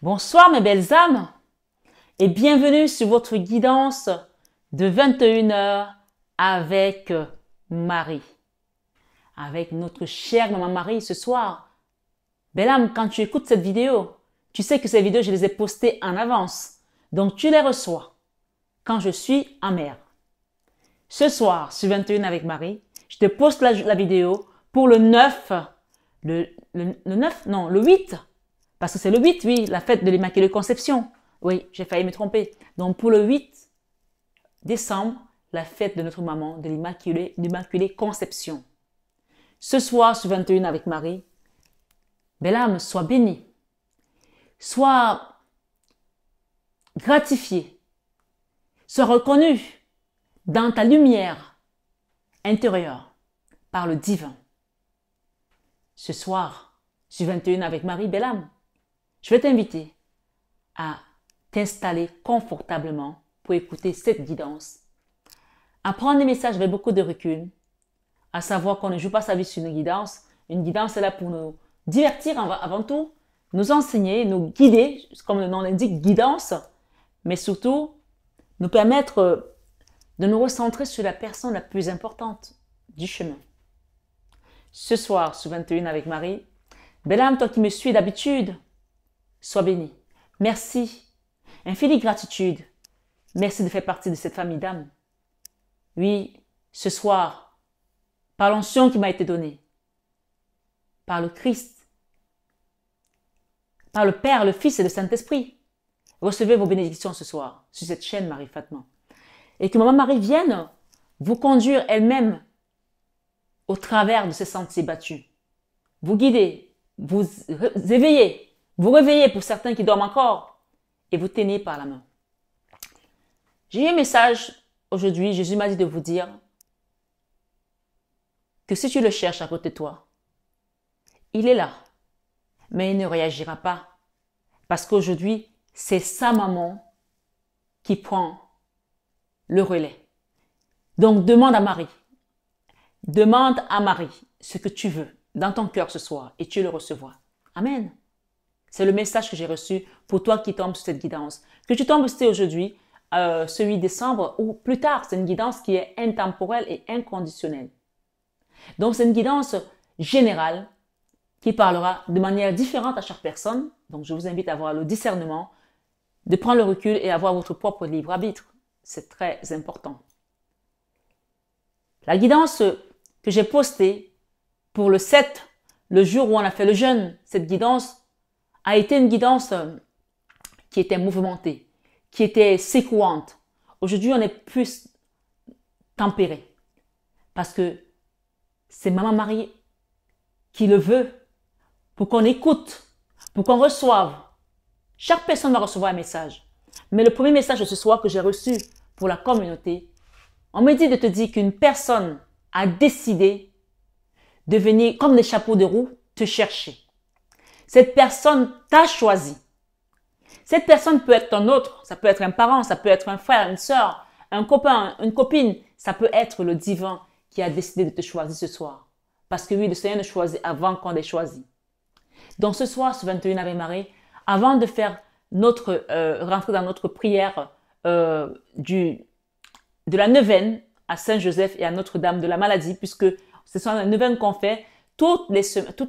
Bonsoir mes belles âmes et bienvenue sur votre guidance de 21 heures avec Marie. Avec notre chère maman Marie ce soir. Belle âme, quand tu écoutes cette vidéo, tu sais que ces vidéos, je les ai postées en avance. Donc tu les reçois quand je suis en mer. Ce soir, sur 21 avec Marie, je te poste la vidéo pour le 9, le 9, non, le 8, parce que c'est le 8, oui, la fête de l'Immaculée Conception. Oui, j'ai failli me tromper. Donc pour le 8 décembre, la fête de notre maman, de l'Immaculée Conception. Ce soir, sur 21 avec Marie, belle âme, sois bénie, sois gratifiée, sois reconnue dans ta lumière intérieure par le divin. Ce soir, sur 21 avec Marie, belle âme, je vais t'inviter à t'installer confortablement pour écouter cette guidance, à prendre des messages avec beaucoup de recul, à savoir qu'on ne joue pas sa vie sur une guidance. Une guidance est là pour nous divertir avant tout, nous enseigner, nous guider, comme le nom l'indique, guidance, mais surtout nous permettre de nous recentrer sur la personne la plus importante du chemin. Ce soir, sur 21 avec Marie, belle âme, toi qui me suis d'habitude, sois bénie. Merci, infinie gratitude. Merci de faire partie de cette famille d'âmes. Oui, ce soir, par l'onction qui m'a été donnée, par le Christ, par le Père, le Fils et le Saint-Esprit, recevez vos bénédictions ce soir sur cette chaîne Marie Fatma. Et que Maman Marie vienne vous conduire elle-même au travers de ces sentiers battus. Vous guider, vous éveiller, vous réveiller pour certains qui dorment encore et vous tenir par la main. J'ai eu un message aujourd'hui, Jésus m'a dit de vous dire que si tu le cherches à côté de toi, il est là, mais il ne réagira pas parce qu'aujourd'hui, c'est sa maman qui prend le relais. Donc demande à Marie ce que tu veux dans ton cœur ce soir et tu le recevras. Amen. C'est le message que j'ai reçu pour toi qui tombes sur cette guidance. Que tu tombes aussi aujourd'hui, ce 8 décembre ou plus tard, c'est une guidance qui est intemporelle et inconditionnelle. Donc c'est une guidance générale qui parlera de manière différente à chaque personne. Donc je vous invite à avoir le discernement, de prendre le recul et avoir votre propre libre arbitre. C'est très important. La guidance que j'ai postée pour le 7, le jour où on a fait le jeûne, cette guidance a été une guidance qui était mouvementée, qui était secouante. Aujourd'hui, on est plus tempéré parce que c'est Maman Marie qui le veut pour qu'on écoute, pour qu'on reçoive. Chaque personne va recevoir un message. Mais le premier message de ce soir que j'ai reçu pour la communauté, on me dit de te dire qu'une personne a décidé de venir comme des chapeaux de roue te chercher. Cette personne t'a choisi. Cette personne peut être un autre, ça peut être un parent, ça peut être un frère, une sœur, un copain, une copine. Ça peut être le divin qui a décidé de te choisir ce soir. Parce que oui, le Seigneur nous choisit avant qu'on ait choisi. Donc ce soir, ce 21 Ave Marie, avant de faire rentrer dans notre prière de la neuvaine à Saint-Joseph et à Notre-Dame de la Maladie, puisque ce sont les neuvaines qu'on fait toute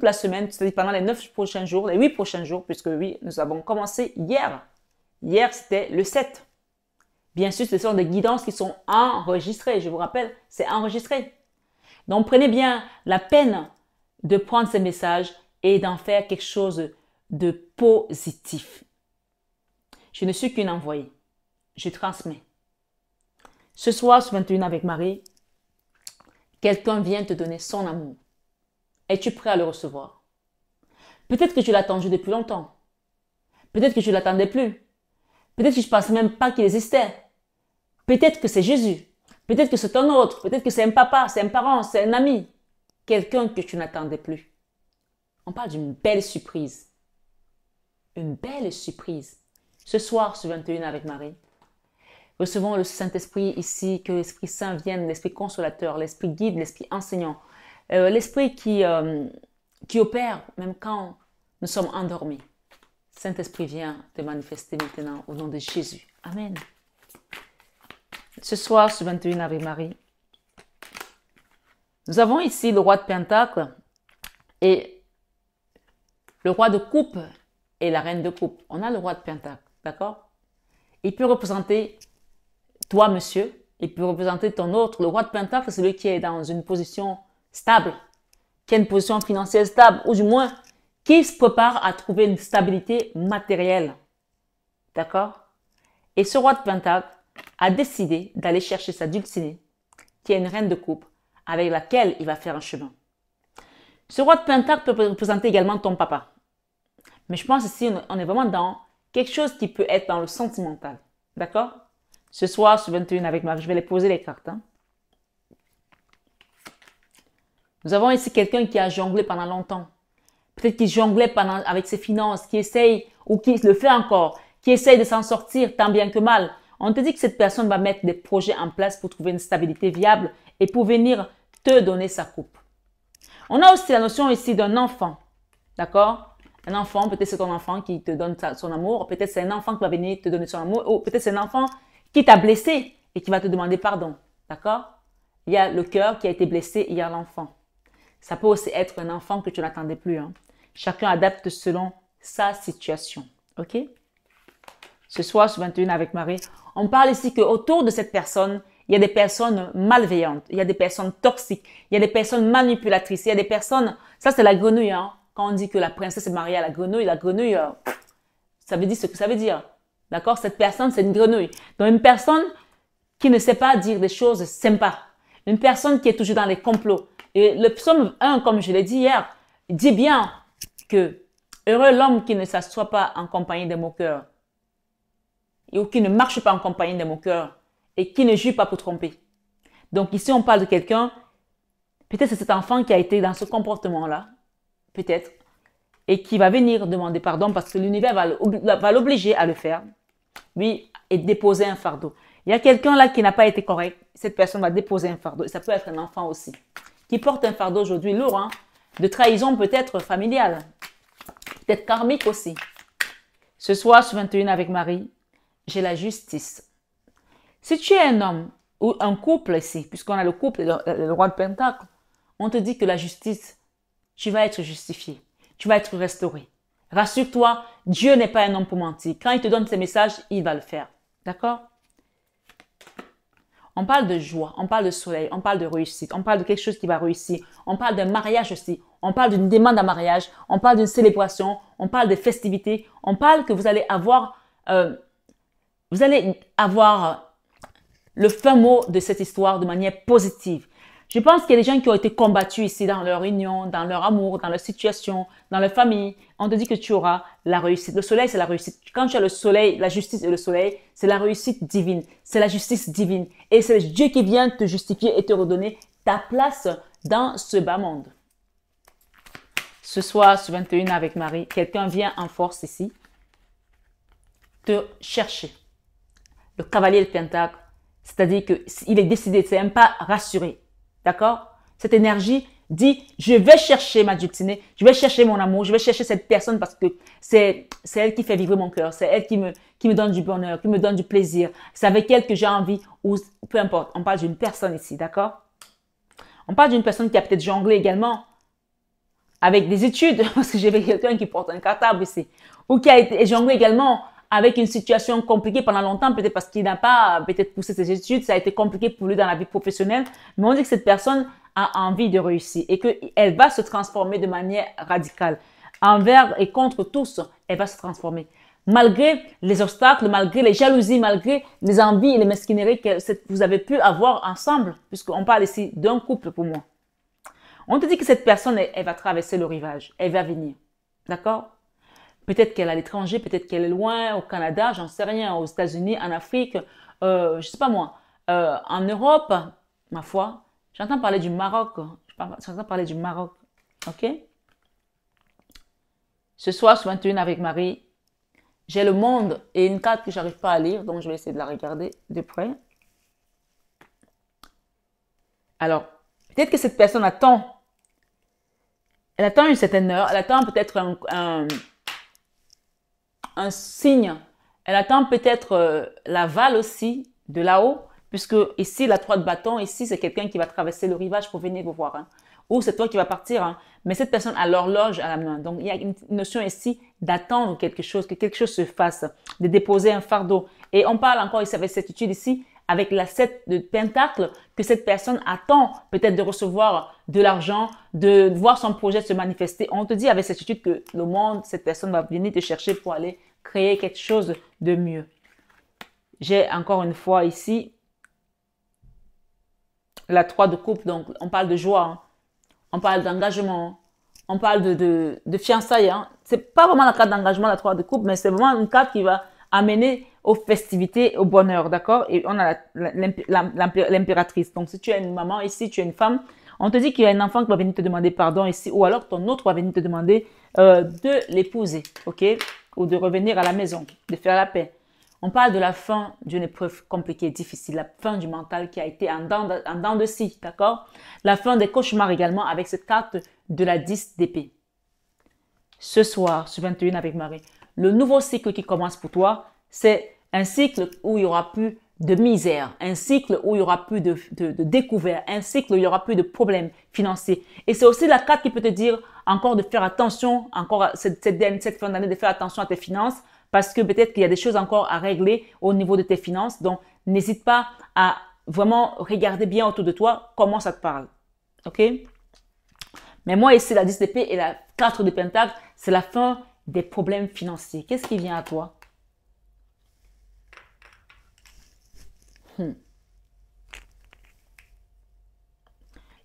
la semaine, c'est-à-dire pendant les 9 prochains jours, les 8 prochains jours, puisque oui, nous avons commencé hier. Hier, c'était le 7. Bien sûr, ce sont des guidances qui sont enregistrées. Je vous rappelle, c'est enregistré. Donc, prenez bien la peine de prendre ces messages et d'en faire quelque chose de positif. Je ne suis qu'une envoyée. Je transmets. Ce soir, sur 21 avec Marie, quelqu'un vient te donner son amour. Es-tu prêt à le recevoir? Peut-être que tu l'as attendu depuis longtemps. Peut-être que tu ne l'attendais plus. Peut-être que je ne pensais même pas qu'il existait. Peut-être que c'est Jésus. Peut-être que c'est un autre. Peut-être que c'est un papa, c'est un parent, c'est un ami. Quelqu'un que tu n'attendais plus. On parle d'une belle surprise. Une belle surprise. Ce soir, sur 21 avec Marie, recevons le Saint-Esprit ici, que l'Esprit Saint vienne, l'Esprit consolateur, l'Esprit guide, l'Esprit enseignant, l'Esprit qui opère même quand nous sommes endormis. Saint-Esprit, viens te manifester maintenant au nom de Jésus. Amen. Ce soir, sur 21 Ave Marie, nous avons ici le roi de Pentacle et le roi de coupe et la reine de coupe. On a le roi de Pentacle, d'accord? Il peut représenter toi, monsieur. Il peut représenter ton autre. Le roi de Pentacle, c'est celui qui est dans une position stable, qui a une position financière stable, ou du moins, qui se prépare à trouver une stabilité matérielle. D'accord? Et ce roi de Pentacle a décidé d'aller chercher sa dulcinée, qui est une reine de coupe, avec laquelle il va faire un chemin. Ce roi de Pentacle peut représenter également ton papa. Mais je pense ici, on est vraiment dans quelque chose qui peut être dans le sentimental. D'accord? Ce soir, sur 21 avec Marie, je vais les poser les cartes. Hein. Nous avons ici quelqu'un qui a jonglé pendant longtemps. Peut-être qu'il jonglait avec ses finances, qui essaye, ou qui le fait encore, qui essaye de s'en sortir tant bien que mal. On te dit que cette personne va mettre des projets en place pour trouver une stabilité viable et pour venir te donner sa coupe. On a aussi la notion ici d'un enfant. D'accord? Un enfant, peut-être c'est ton enfant qui te donne son amour. Peut-être c'est un enfant qui va venir te donner son amour. Ou peut-être c'est un enfant qui t'a blessé et qui va te demander pardon. D'accord? Il y a le cœur qui a été blessé, il y a l'enfant. Ça peut aussi être un enfant que tu n'attendais plus. Hein. Chacun adapte selon sa situation. OK? Ce soir, sur 21 avec Marie, on parle ici qu'autour de cette personne, il y a des personnes malveillantes, il y a des personnes toxiques, il y a des personnes manipulatrices, il y a des personnes... Ça, c'est la grenouille. Hein. Quand on dit que la princesse est mariée à la grenouille, ça veut dire ce que ça veut dire. D'accord? Cette personne, c'est une grenouille. Donc, une personne qui ne sait pas dire des choses sympas. Une personne qui est toujours dans les complots. Et le psaume 1, comme je l'ai dit hier, dit bien que heureux l'homme qui ne s'assoit pas en compagnie des moqueurs ou qui ne marche pas en compagnie des moqueurs et qui ne juge pas pour tromper. Donc ici, on parle de quelqu'un, peut-être c'est cet enfant qui a été dans ce comportement-là, peut-être, et qui va venir demander pardon parce que l'univers va l'obliger à le faire, oui, et déposer un fardeau. Il y a quelqu'un là qui n'a pas été correct, cette personne va déposer un fardeau, et ça peut être un enfant aussi, qui porte un fardeau aujourd'hui lourd, hein, de trahison peut-être familiale, peut-être karmique aussi. Ce soir, sur 21 avec Marie, j'ai la justice. Si tu es un homme ou un couple ici, puisqu'on a le couple et le roi de Pentacle, on te dit que la justice, tu vas être justifié, tu vas être restauré. Rassure-toi, Dieu n'est pas un homme pour mentir. Quand il te donne ses messages, il va le faire. D'accord? On parle de joie, on parle de soleil, on parle de réussite, on parle de quelque chose qui va réussir, on parle d'un mariage aussi, on parle d'une demande à mariage, on parle d'une célébration, on parle de festivités, on parle que vous allez avoir le fin mot de cette histoire de manière positive. Je pense qu'il y a des gens qui ont été combattus ici dans leur union, dans leur amour, dans leur situation, dans leur famille. On te dit que tu auras la réussite. Le soleil, c'est la réussite. Quand tu as le soleil, la justice et le soleil, c'est la réussite divine. C'est la justice divine. Et c'est Dieu qui vient te justifier et te redonner ta place dans ce bas monde. Ce soir, sur 21 avec Marie, quelqu'un vient en force ici te chercher. Le cavalier de Pentacle, c'est-à-dire qu'il est décidé, c'est un pas rassuré. D'accord? Cette énergie dit, je vais chercher ma dulcinée, je vais chercher mon amour, je vais chercher cette personne parce que c'est elle qui fait vivre mon cœur, c'est elle qui me donne du bonheur, qui me donne du plaisir. C'est avec elle que j'ai envie, ou peu importe, on parle d'une personne ici, d'accord? On parle d'une personne qui a peut-être jonglé également avec des études, parce que j'ai vu quelqu'un qui porte un cartable ici, ou qui a été jonglé également avec une situation compliquée pendant longtemps, peut-être parce qu'il n'a pas peut-être poussé ses études, ça a été compliqué pour lui dans la vie professionnelle, mais on dit que cette personne a envie de réussir et qu'elle va se transformer de manière radicale. Envers et contre tous, elle va se transformer. Malgré les obstacles, malgré les jalousies, malgré les envies et les mesquineries que vous avez pu avoir ensemble, puisqu'on parle ici d'un couple pour moi. On te dit que cette personne, elle va traverser le rivage, elle va venir. D'accord? Peut-être qu'elle est à l'étranger, peut-être qu'elle est loin, au Canada, j'en sais rien, aux États-Unis, en Afrique, je sais pas moi, en Europe, ma foi. J'entends parler du Maroc, j'entends parler du Maroc, ok? Ce soir, sur 21 avec Marie, j'ai le monde et une carte que j'arrive pas à lire, donc je vais essayer de la regarder de près. Alors, peut-être que cette personne attend, elle attend une certaine heure, elle attend peut-être un signe. Elle attend peut-être l'aval aussi de là-haut, puisque ici, la 3 de bâton, ici, c'est quelqu'un qui va traverser le rivage pour venir vous voir. Hein. Ou c'est toi qui vas partir. Hein. Mais cette personne a l'horloge à la main. Donc, il y a une notion ici d'attendre quelque chose, que quelque chose se fasse, de déposer un fardeau. Et on parle encore ici avec certitude ici, avec la 7 de Pentacle, que cette personne attend peut-être de recevoir de l'argent, de voir son projet se manifester. On te dit avec certitude que le monde, cette personne va venir te chercher pour aller créer quelque chose de mieux. J'ai encore une fois ici la 3 de coupe, donc on parle de joie, hein. On parle d'engagement, on parle de fiançailles. Hein. C'est pas vraiment la carte d'engagement, la 3 de coupe, mais c'est vraiment une carte qui va amener aux festivités, au bonheur, d'accord? Et on a l'impératrice. Donc, si tu es une maman ici, tu es une femme, on te dit qu'il y a un enfant qui va venir te demander pardon ici, ou alors ton autre va venir te demander de l'épouser, ok? Ou de revenir à la maison, de faire la paix. On parle de la fin d'une épreuve compliquée, difficile, la fin du mental qui a été en dents de scie, d'accord? La fin des cauchemars également avec cette carte de la 10 d'épée. Ce soir, sur 21 avec Marie, le nouveau cycle qui commence pour toi, c'est un cycle où il y aura plus de misère, un cycle où il y aura plus de découvertes, un cycle où il y aura plus de problèmes financiers. Et c'est aussi la carte qui peut te dire encore de faire attention, encore cette fin d'année, de faire attention à tes finances, parce que peut-être qu'il y a des choses encore à régler au niveau de tes finances. Donc, n'hésite pas à vraiment regarder bien autour de toi comment ça te parle. OK? Mais moi, ici, la 10 d'épée et la 4 de pentacle, c'est la fin des problèmes financiers. Qu'est-ce qui vient à toi?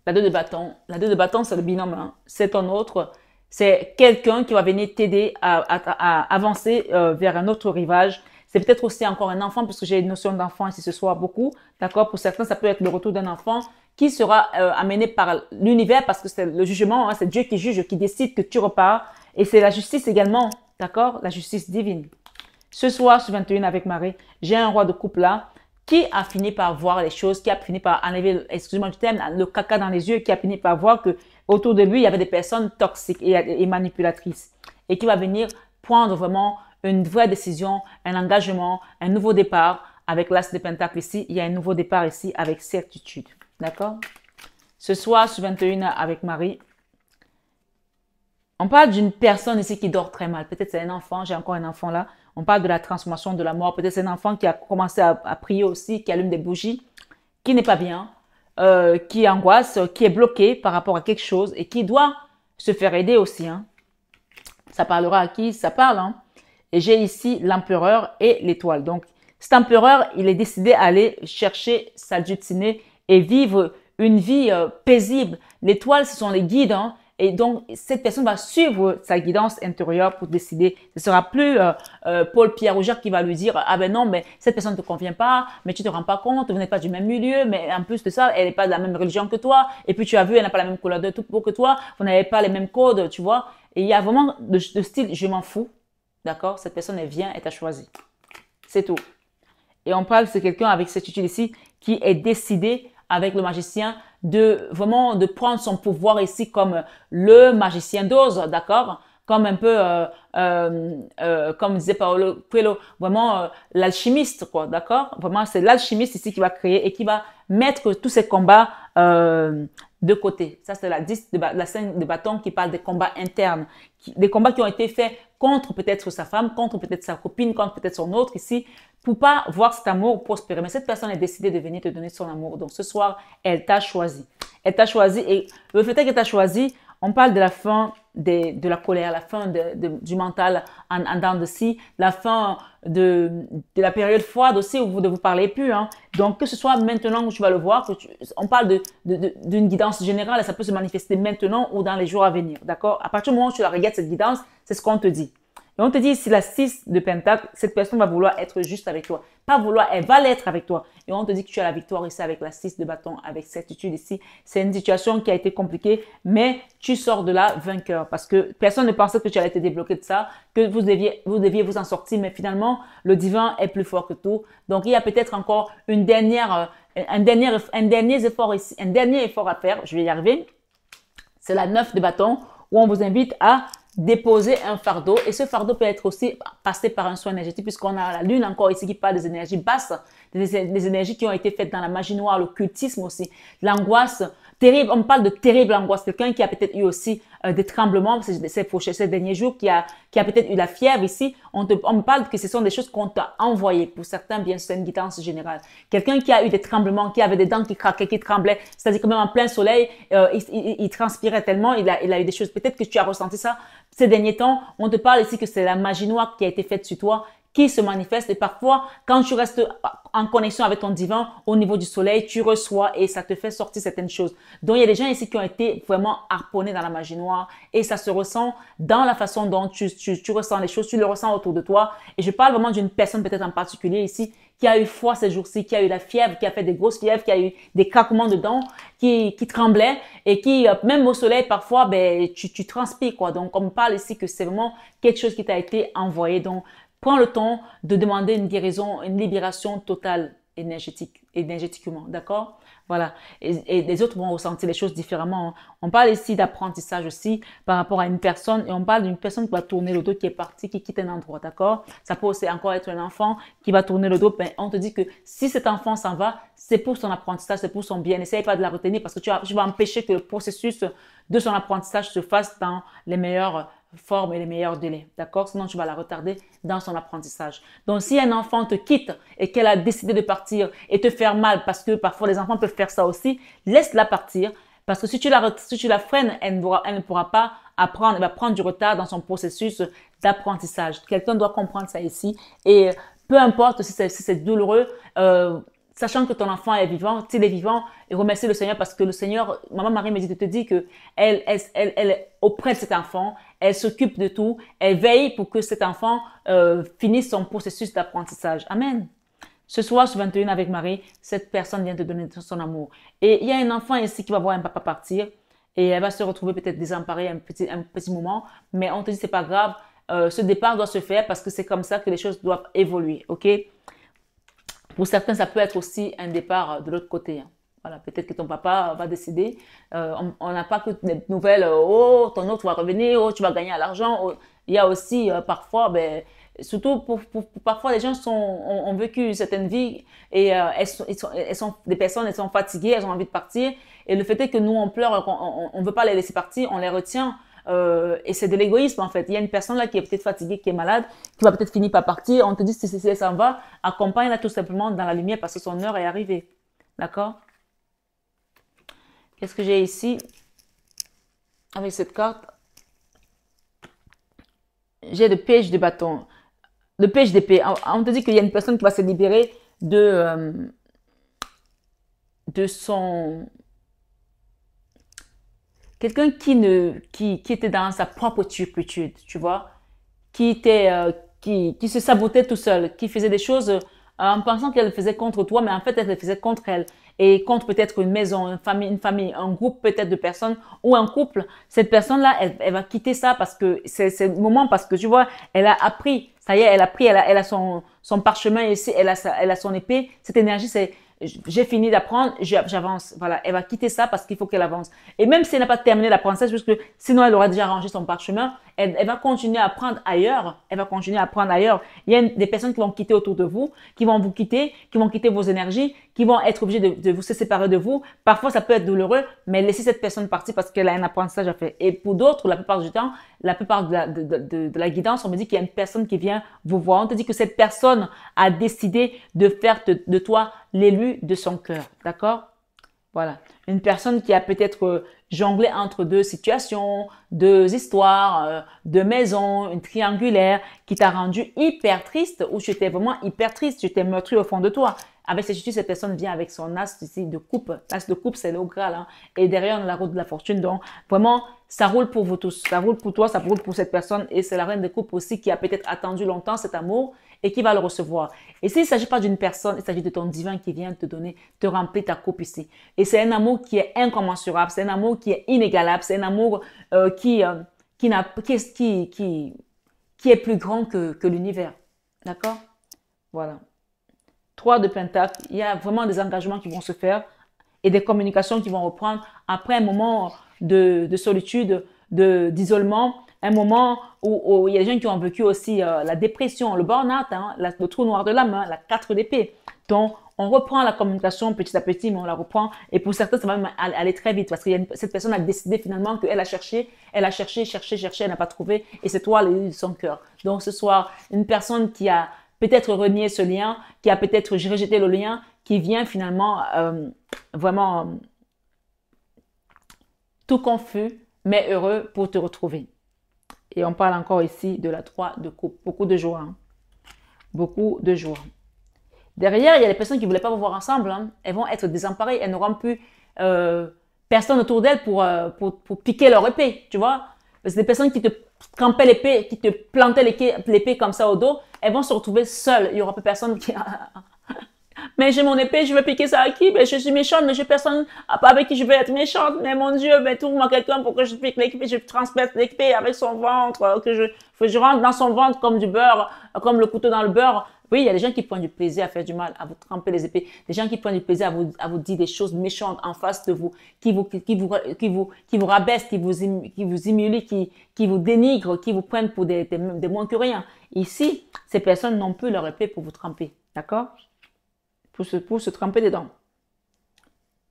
La 2 de bâton. La 2 de bâton, c'est le binôme. Hein. C'est ton autre. C'est quelqu'un qui va venir t'aider à avancer vers un autre rivage. C'est peut-être aussi encore un enfant, puisque j'ai une notion d'enfant ici ce soir beaucoup. D'accord? Pour certains, ça peut être le retour d'un enfant qui sera amené par l'univers, parce que c'est le jugement, hein, c'est Dieu qui juge, qui décide que tu repars. Et c'est la justice également. D'accord? La justice divine. Ce soir, sur 21 avec Marie, j'ai un roi de coupe là, qui a fini par voir les choses, qui a fini par enlever, excusez-moi du terme, le caca dans les yeux, qui a fini par voir que autour de lui, il y avait des personnes toxiques et manipulatrices. Et qui va venir prendre vraiment une vraie décision, un engagement, un nouveau départ. Avec l'As de Pentacle ici, il y a un nouveau départ ici avec certitude. D'accord? Ce soir, sur 21 avec Marie, on parle d'une personne ici qui dort très mal. Peut-être c'est un enfant, j'ai encore un enfant là. On parle de la transformation de la mort. Peut-être c'est un enfant qui a commencé à prier aussi, qui allume des bougies, qui n'est pas bien, qui angoisse, qui est bloqué par rapport à quelque chose et qui doit se faire aider aussi. Hein. Ça parlera à qui ça parle. Hein. Et j'ai ici l'empereur et l'étoile. Donc, cet empereur, il est décidé à aller chercher sa destinée et vivre une vie paisible. L'étoile, ce sont les guides. Hein. Et donc, cette personne va suivre sa guidance intérieure pour décider. Ce ne sera plus Paul, Pierre ou Jacques qui va lui dire « Ah ben non, mais cette personne ne te convient pas, mais tu ne te rends pas compte, vous n'êtes pas du même milieu, mais en plus de ça, elle n'est pas de la même religion que toi. Et puis tu as vu, elle n'a pas la même couleur de peau que toi, vous n'avez pas les mêmes codes, tu vois. » Et il y a vraiment de style « Je m'en fous. » D'accord? Cette personne, elle vient, elle t'a choisi. C'est tout. Et on parle, c'est quelqu'un avec cette étude ici qui est décidé avec le magicien de vraiment de prendre son pouvoir ici comme le magicien d'Oz, d'accord? Comme un peu, comme disait Paolo Coelho, vraiment l'alchimiste, quoi, d'accord? Vraiment, c'est l'alchimiste ici qui va créer et qui va mettre tous ces combats de côté. Ça, c'est la 5 de bâton qui parle des combats internes, des combats qui ont été faits contre peut-être sa femme, contre peut-être sa copine, contre peut-être son autre ici, pour pas voir cet amour prospérer. Mais cette personne a décidé de venir te donner son amour. Donc, ce soir, elle t'a choisi. Elle t'a choisi et le fait qu'elle t'a choisi, on parle de la fin de la colère, la fin du mental en dents de scie, la fin de la période froide aussi où vous ne vous parlez plus. Hein. Donc, que ce soit maintenant où tu vas le voir, on parle d'une guidance générale et ça peut se manifester maintenant ou dans les jours à venir. D'accord? À partir du moment où tu la regardes, cette guidance, c'est ce qu'on te dit. Et on te dit, si la 6 de Pentacle, cette personne va vouloir être juste avec toi. Pas vouloir, elle va l'être avec toi. Et on te dit que tu as la victoire ici avec la 6 de bâton, avec certitude ici. C'est une situation qui a été compliquée, mais tu sors de là vainqueur. Parce que personne ne pensait que tu allais te débloquer de ça, que vous deviez vous en sortir. Mais finalement, le divin est plus fort que tout. Donc, il y a peut-être encore un dernier effort à faire. Je vais y arriver. C'est la 9 de bâton où on vous invite à déposer un fardeau. Et ce fardeau peut être aussi passé par un soin énergétique, puisqu'on a la lune encore ici qui parle des énergies basses, des énergies qui ont été faites dans la magie noire, l'occultisme aussi, l'angoisse terrible. On parle de terrible angoisse. Quelqu'un qui a peut-être eu aussi des tremblements ces derniers jours, qui a peut-être eu la fièvre ici. On me parle que ce sont des choses qu'on t'a envoyées. Pour certains, bien sûr, c'est une guidance générale. Quelqu'un qui a eu des tremblements, qui avait des dents qui craquaient, qui tremblaient, c'est-à-dire que même en plein soleil, il transpirait tellement, il a eu des choses. Peut-être que tu as ressenti ça ces derniers temps. On te parle ici que c'est la magie noire qui a été faite sur toi, qui se manifeste, et parfois, quand tu restes en connexion avec ton divin au niveau du soleil, tu reçois et ça te fait sortir certaines choses. Donc, il y a des gens ici qui ont été vraiment harponnés dans la magie noire et ça se ressent dans la façon dont tu ressens les choses, tu le ressens autour de toi. Et je parle vraiment d'une personne peut-être en particulier ici qui a eu froid ces jours-ci, qui a eu la fièvre, qui a fait des grosses fièvres, qui a eu des craquements dedans, qui tremblait et qui, même au soleil, parfois, ben, tu transpires, quoi. Donc, on me parle ici que c'est vraiment quelque chose qui t'a été envoyé. Donc, prends le temps de demander une guérison, une libération totale énergétiquement, d'accord? Voilà. Et les autres vont ressentir les choses différemment. On parle ici d'apprentissage aussi par rapport à une personne et on parle d'une personne qui va tourner le dos, qui est partie, qui quitte un endroit, d'accord? Ça peut aussi encore être un enfant qui va tourner le dos. Ben, on te dit que si cet enfant s'en va, c'est pour son apprentissage, c'est pour son bien. N'essaye pas de la retenir parce que tu vas empêcher que le processus de son apprentissage se fasse dans les meilleures formes et les meilleurs délais, d'accord? Sinon, tu vas la retarder dans son apprentissage. Donc, si un enfant te quitte et qu'elle a décidé de partir et te faire mal, parce que parfois les enfants peuvent faire ça aussi, laisse-la partir. Parce que si tu la freines, elle ne pourra pas apprendre, elle va prendre du retard dans son processus d'apprentissage. Quelqu'un doit comprendre ça ici. Et peu importe si c'est douloureux, sachant que ton enfant est vivant, s'il est vivant, et remercie le Seigneur parce que le Seigneur, Maman Marie me dit de te dire que elle est auprès de cet enfant, elle s'occupe de tout, elle veille pour que cet enfant finisse son processus d'apprentissage. Amen. Ce soir, sur 21 avec Marie, cette personne vient te donner son amour. Et il y a un enfant ici qui va voir un papa partir et elle va se retrouver peut-être désemparée un petit moment, mais on te dit c'est pas grave, ce départ doit se faire parce que c'est comme ça que les choses doivent évoluer, ok? Pour certains, ça peut être aussi un départ de l'autre côté. Hein. Voilà, peut-être que ton papa va décider. On n'a pas que des nouvelles. Oh, ton autre va revenir. Oh, tu vas gagner à l'argent. Oh. Il y a aussi parfois, ben, surtout parfois les gens ont vécu certaines vies et elles sont des personnes, elles sont fatiguées, elles ont envie de partir. Et le fait est que nous on pleure, on veut pas les laisser partir, on les retient. Et c'est de l'égoïsme en fait. Il y a une personne là qui est peut-être fatiguée, qui est malade, qui va peut-être finir par partir. On te dit si elle s'en va, accompagne-la tout simplement dans la lumière parce que son heure est arrivée. D'accord? Qu'est-ce que j'ai ici? Avec cette carte, j'ai le pêche de bâton, le pêche d'épée. On te dit qu'il y a une personne qui va se libérer de son... Quelqu'un qui était dans sa propre turpitude, tu vois, qui se sabotait tout seul, qui faisait des choses en pensant qu'elle le faisait contre toi, mais en fait, elle le faisait contre elle. Et contre peut-être une maison, une famille, un groupe peut-être de personnes ou un couple. Cette personne-là, elle va quitter ça parce que c'est le moment, parce que tu vois, elle a appris. Ça y est, elle a pris, elle a son parchemin ici, elle a son épée. Cette énergie, c'est j'ai fini d'apprendre, j'avance. Voilà, elle va quitter ça parce qu'il faut qu'elle avance. Et même si elle n'a pas terminé l'apprentissage, parce que sinon elle aura déjà rangé son parchemin, elle va continuer à apprendre ailleurs. Elle va continuer à apprendre ailleurs. Il y a des personnes qui vont quitter autour de vous, qui vont vous quitter, qui vont quitter vos énergies, qui vont être obligées de vous se séparer de vous. Parfois, ça peut être douloureux, mais laissez cette personne partir parce qu'elle a un apprentissage à faire. Et pour d'autres, la plupart du temps, la plupart de la guidance, on me dit qu'il y a une personne qui vient vous voir. On te dit que cette personne a décidé de faire de toi l'élu de son cœur. D'accord? Voilà. Une personne qui a peut-être jonglé entre deux situations, deux histoires, deux maisons, une triangulaire, qui t'a rendu hyper triste ou tu étais vraiment hyper triste, tu étais meurtri au fond de toi. Avec cette personne vient avec son as ici de coupe. L'as de coupe, c'est le Graal. Hein, et derrière, on a la roue de la fortune. Donc, vraiment, ça roule pour vous tous. Ça roule pour toi, ça roule pour cette personne. Et c'est la reine de coupe aussi qui a peut-être attendu longtemps cet amour et qui va le recevoir. Et s'il ne s'agit pas d'une personne, il s'agit de ton divin qui vient te donner, te remplir ta coupe ici. Et c'est un amour qui est incommensurable. C'est un amour qui est inégalable. C'est un amour qui est plus grand que l'univers. D'accord? Voilà. 3 de Pentacle, il y a vraiment des engagements qui vont se faire et des communications qui vont reprendre après un moment de solitude, d'isolement. un moment où il y a des gens qui ont vécu aussi la dépression, le burn-out, hein, le trou noir de l'âme, hein, la 4 d'épée. Donc, on reprend la communication petit à petit, mais on la reprend. Et pour certains, ça va même aller très vite parce que cette personne a décidé finalement qu'elle a cherché, cherché, elle n'a pas trouvé. Et c'est toi l'élu de son cœur. Donc, ce soir, une personne qui a peut-être renié ce lien, qui a peut-être rejeté le lien, qui vient finalement vraiment tout confus, mais heureux pour te retrouver. Et on parle encore ici de la 3 de coupe. Beaucoup de joie. Hein. Beaucoup de joie. Derrière, il y a des personnes qui ne voulaient pas vous voir ensemble. Hein. Elles vont être désemparées. Elles n'auront plus personne autour d'elles pour piquer leur épée. Tu vois? C'est des personnes qui te campaient l'épée, qui te plantaient l'épée comme ça au dos. Elles vont se retrouver seules. Il n'y aura plus personne qui... Mais j'ai mon épée, je vais piquer ça à qui? Ben, je suis méchante, mais j'ai personne avec qui je vais être méchante. Mais mon Dieu, ben, trouve-moi quelqu'un pour que je pique l'épée, je transmette l'épée avec son ventre, que je rentre dans son ventre comme du beurre, comme le couteau dans le beurre. Oui, il y a des gens qui prennent du plaisir à faire du mal, à vous tremper les épées. Des gens qui prennent du plaisir à vous dire des choses méchantes en face de vous, qui vous rabaissent, qui vous humilient, qui vous dénigrent, qui vous prennent pour des moins que rien. Ici, ces personnes n'ont plus leur épée pour vous tremper. D'accord? Pour se tremper dedans.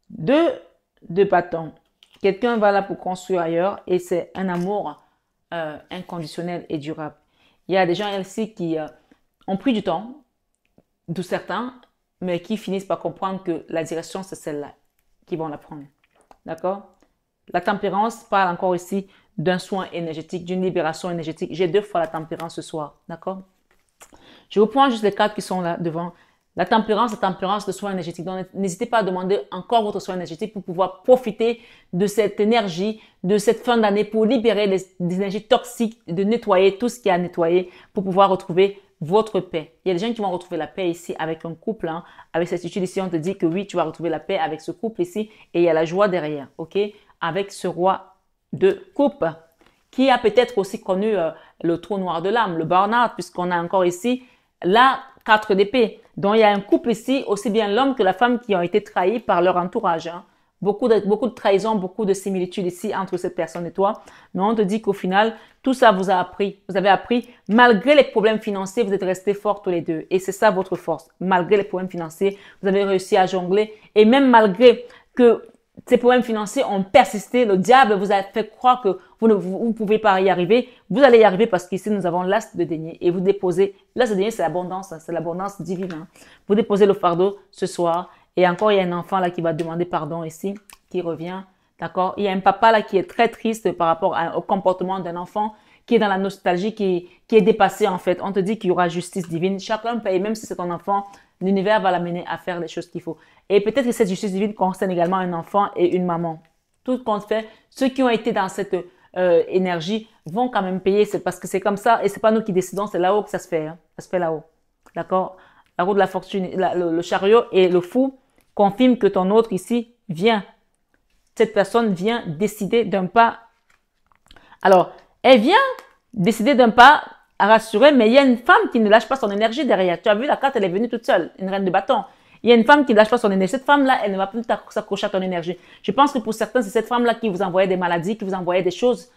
Deux bâtons. Quelqu'un va là pour construire ailleurs et c'est un amour inconditionnel et durable. Il y a des gens ici qui ont pris du temps, de certains, mais qui finissent par comprendre que la direction, c'est celle-là, qui vont la prendre. D'accord? La tempérance parle encore ici d'un soin énergétique, d'une libération énergétique. J'ai 2 fois la tempérance ce soir. D'accord? Je vous prends juste les cartes qui sont là devant. La tempérance, le soin énergétique. Donc, n'hésitez pas à demander encore votre soin énergétique pour pouvoir profiter de cette énergie, de cette fin d'année pour libérer les énergies toxiques, de nettoyer tout ce qui a à nettoyer pour pouvoir retrouver votre paix. Il y a des gens qui vont retrouver la paix ici avec un couple. Hein. Avec cette étude ici, on te dit que oui, tu vas retrouver la paix avec ce couple ici et il y a la joie derrière. OK? Avec ce roi de coupe qui a peut-être aussi connu le trou noir de l'âme, le burn-out, puisqu'on a encore ici la 4 d'épée. Donc, il y a un couple ici, aussi bien l'homme que la femme qui ont été trahis par leur entourage. Hein. Beaucoup de trahisons, beaucoup de similitudes ici entre cette personne et toi. Mais on te dit qu'au final, tout ça vous a appris. Vous avez appris, malgré les problèmes financiers, vous êtes restés forts tous les deux. Et c'est ça votre force. Malgré les problèmes financiers, vous avez réussi à jongler. Et même malgré que ces problèmes financiers ont persisté, le diable vous a fait croire que vous ne pouvez pas y arriver. Vous allez y arriver parce qu'ici, nous avons l'as de denier. Et vous déposez, l'as de denier, c'est l'abondance divine. Hein. Vous déposez le fardeau ce soir. Et encore, il y a un enfant là qui va demander pardon ici, qui revient. D'accord? Il y a un papa là qui est très triste par rapport au comportement d'un enfant, qui est dans la nostalgie, qui est dépassé en fait. On te dit qu'il y aura justice divine. Chacun paye, même si c'est ton enfant, l'univers va l'amener à faire les choses qu'il faut. Et peut-être que cette justice divine concerne également un enfant et une maman. Tout compte fait, ceux qui ont été dans cette énergie vont quand même payer. C'est parce que c'est comme ça et c'est pas nous qui décidons, c'est là-haut que ça se fait. Hein. Ça se fait là-haut. D'accord? La roue de la fortune, le chariot et le fou confirment que ton autre ici vient. Cette personne vient décider d'un pas. Alors, elle vient décider d'un pas à rassurer, mais il y a une femme qui ne lâche pas son énergie derrière. Tu as vu, la carte, elle est venue toute seule, une reine de bâton. Il y a une femme qui ne lâche pas son énergie. Cette femme-là, elle ne va plus s'accrocher à ton énergie. Je pense que pour certains, c'est cette femme-là qui vous envoyait des maladies, qui vous envoyait des choses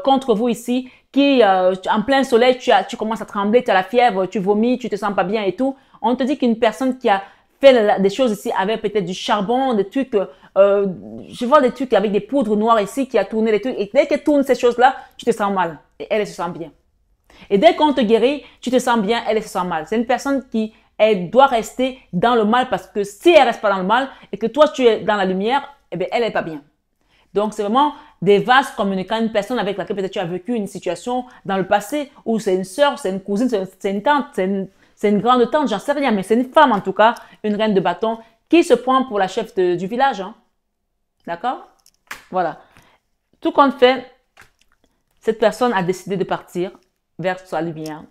contre vous ici, qui, en plein soleil, tu commences à trembler, tu as la fièvre, tu vomis, tu te sens pas bien et tout. On te dit qu'une personne qui a fait des choses ici avec peut-être du charbon, des trucs, je vois des trucs avec des poudres noires ici, qui a tourné les trucs. Et dès qu'elle tourne ces choses-là, tu te sens mal. Et elle se sent bien. Et dès qu'on te guérit, tu te sens bien, elle se sent mal. C'est une personne qui, elle doit rester dans le mal parce que si elle reste pas dans le mal et que toi tu es dans la lumière, eh bien elle est pas bien. Donc c'est vraiment des vases communicants, une personne avec laquelle peut-être tu as vécu une situation dans le passé où c'est une sœur, c'est une cousine, c'est une tante, c'est une grande tante, j'en sais rien, mais c'est une femme en tout cas, une reine de bâton qui se prend pour la chef du village. Hein. D'accord? Voilà. Tout compte fait, cette personne a décidé de partir vers sa lumière,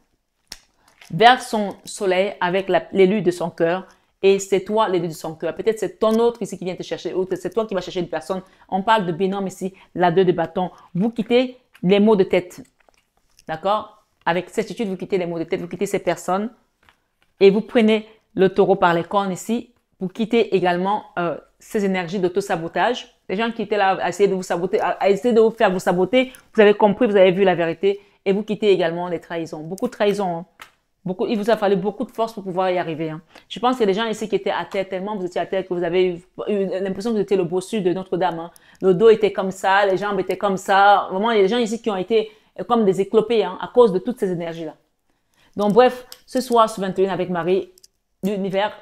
vers son soleil avec l'élu de son cœur. Et c'est toi l'élu de son cœur. Peut-être c'est ton autre ici qui vient te chercher, ou c'est toi qui vas chercher une personne. On parle de binôme ici, la 2 de bâton. Vous quittez les maux de tête. D'accord? Avec certitude, vous quittez les maux de tête, vous quittez ces personnes. Et vous prenez le taureau par les cornes ici. Vous quittez également ces énergies d'auto-sabotage. Les gens qui étaient là à essayer de vous saboter, à essayer de vous faire vous saboter, vous avez compris, vous avez vu la vérité et vous quittez également les trahisons. Beaucoup de trahisons. Hein. Il vous a fallu beaucoup de force pour pouvoir y arriver. Hein. Je pense qu'il y a des gens ici qui étaient à terre tellement vous étiez à terre que vous avez eu l'impression que vous étiez le bossu de Notre-Dame. Hein. Le dos était comme ça, les jambes étaient comme ça. Vraiment, il y a des gens ici qui ont été comme des éclopés hein, à cause de toutes ces énergies-là. Donc bref, ce soir sur 21 avec Marie, l'univers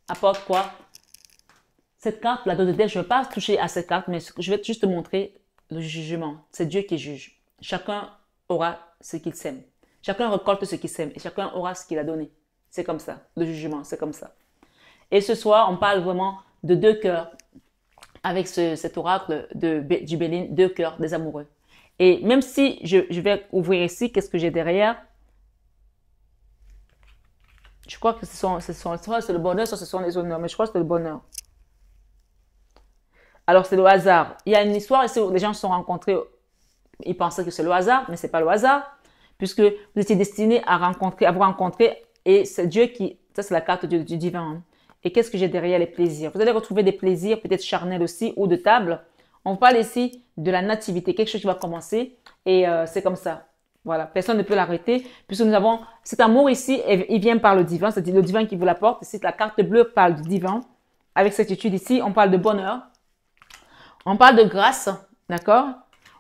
apporte quoi? Cette carte, la dos de dette, je ne vais pas toucher à cette carte, mais je vais juste te montrer le jugement. C'est Dieu qui juge. Chacun aura ce qu'il sème. Chacun récolte ce qu'il sème et chacun aura ce qu'il a donné. C'est comme ça. Le jugement, c'est comme ça. Et ce soir, on parle vraiment de deux cœurs avec cet oracle du Béline, deux cœurs des amoureux. Et même si je vais ouvrir ici, qu'est-ce que j'ai derrière? Je crois que soit c'est le bonheur, soit ce sont les honneurs, mais je crois que c'est le bonheur. Alors, c'est le hasard. Il y a une histoire ici où les gens se sont rencontrés, ils pensaient que c'est le hasard, mais ce n'est pas le hasard, puisque vous étiez destiné à vous rencontrer, et c'est Dieu qui, ça c'est la carte du divin. Hein. Et qu'est-ce que j'ai derrière les plaisirs? Vous allez retrouver des plaisirs, peut-être charnels aussi, ou de table. On parle ici de la nativité, quelque chose qui va commencer, et c'est comme ça. Voilà, personne ne peut l'arrêter, puisque nous avons cet amour ici, il vient par le divin, c'est le divin qui vous l'apporte. Ici, la carte bleue parle du divin. Avec cette étude ici, on parle de bonheur. On parle de grâce, d'accord?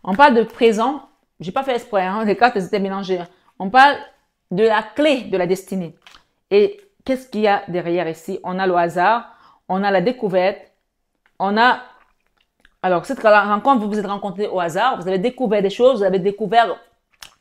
On parle de présent. J'ai pas fait exprès, hein, les cartes étaient mélangées. On parle de la clé de la destinée. Et qu'est-ce qu'il y a derrière ici? On a le hasard, on a la découverte, on a... Alors, cette rencontre, vous vous êtes rencontrés au hasard, vous avez découvert des choses, vous avez découvert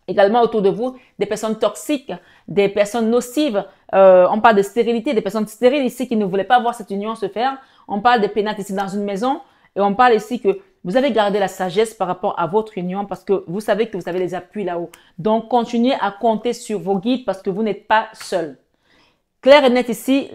également autour de vous des personnes toxiques, des personnes nocives. On parle de stérilité, des personnes stériles ici qui ne voulaient pas voir cette union se faire. On parle de pénates ici dans une maison. Et on parle ici que vous avez gardé la sagesse par rapport à votre union parce que vous savez que vous avez les appuis là-haut. Donc, continuez à compter sur vos guides parce que vous n'êtes pas seul. Clair et net ici,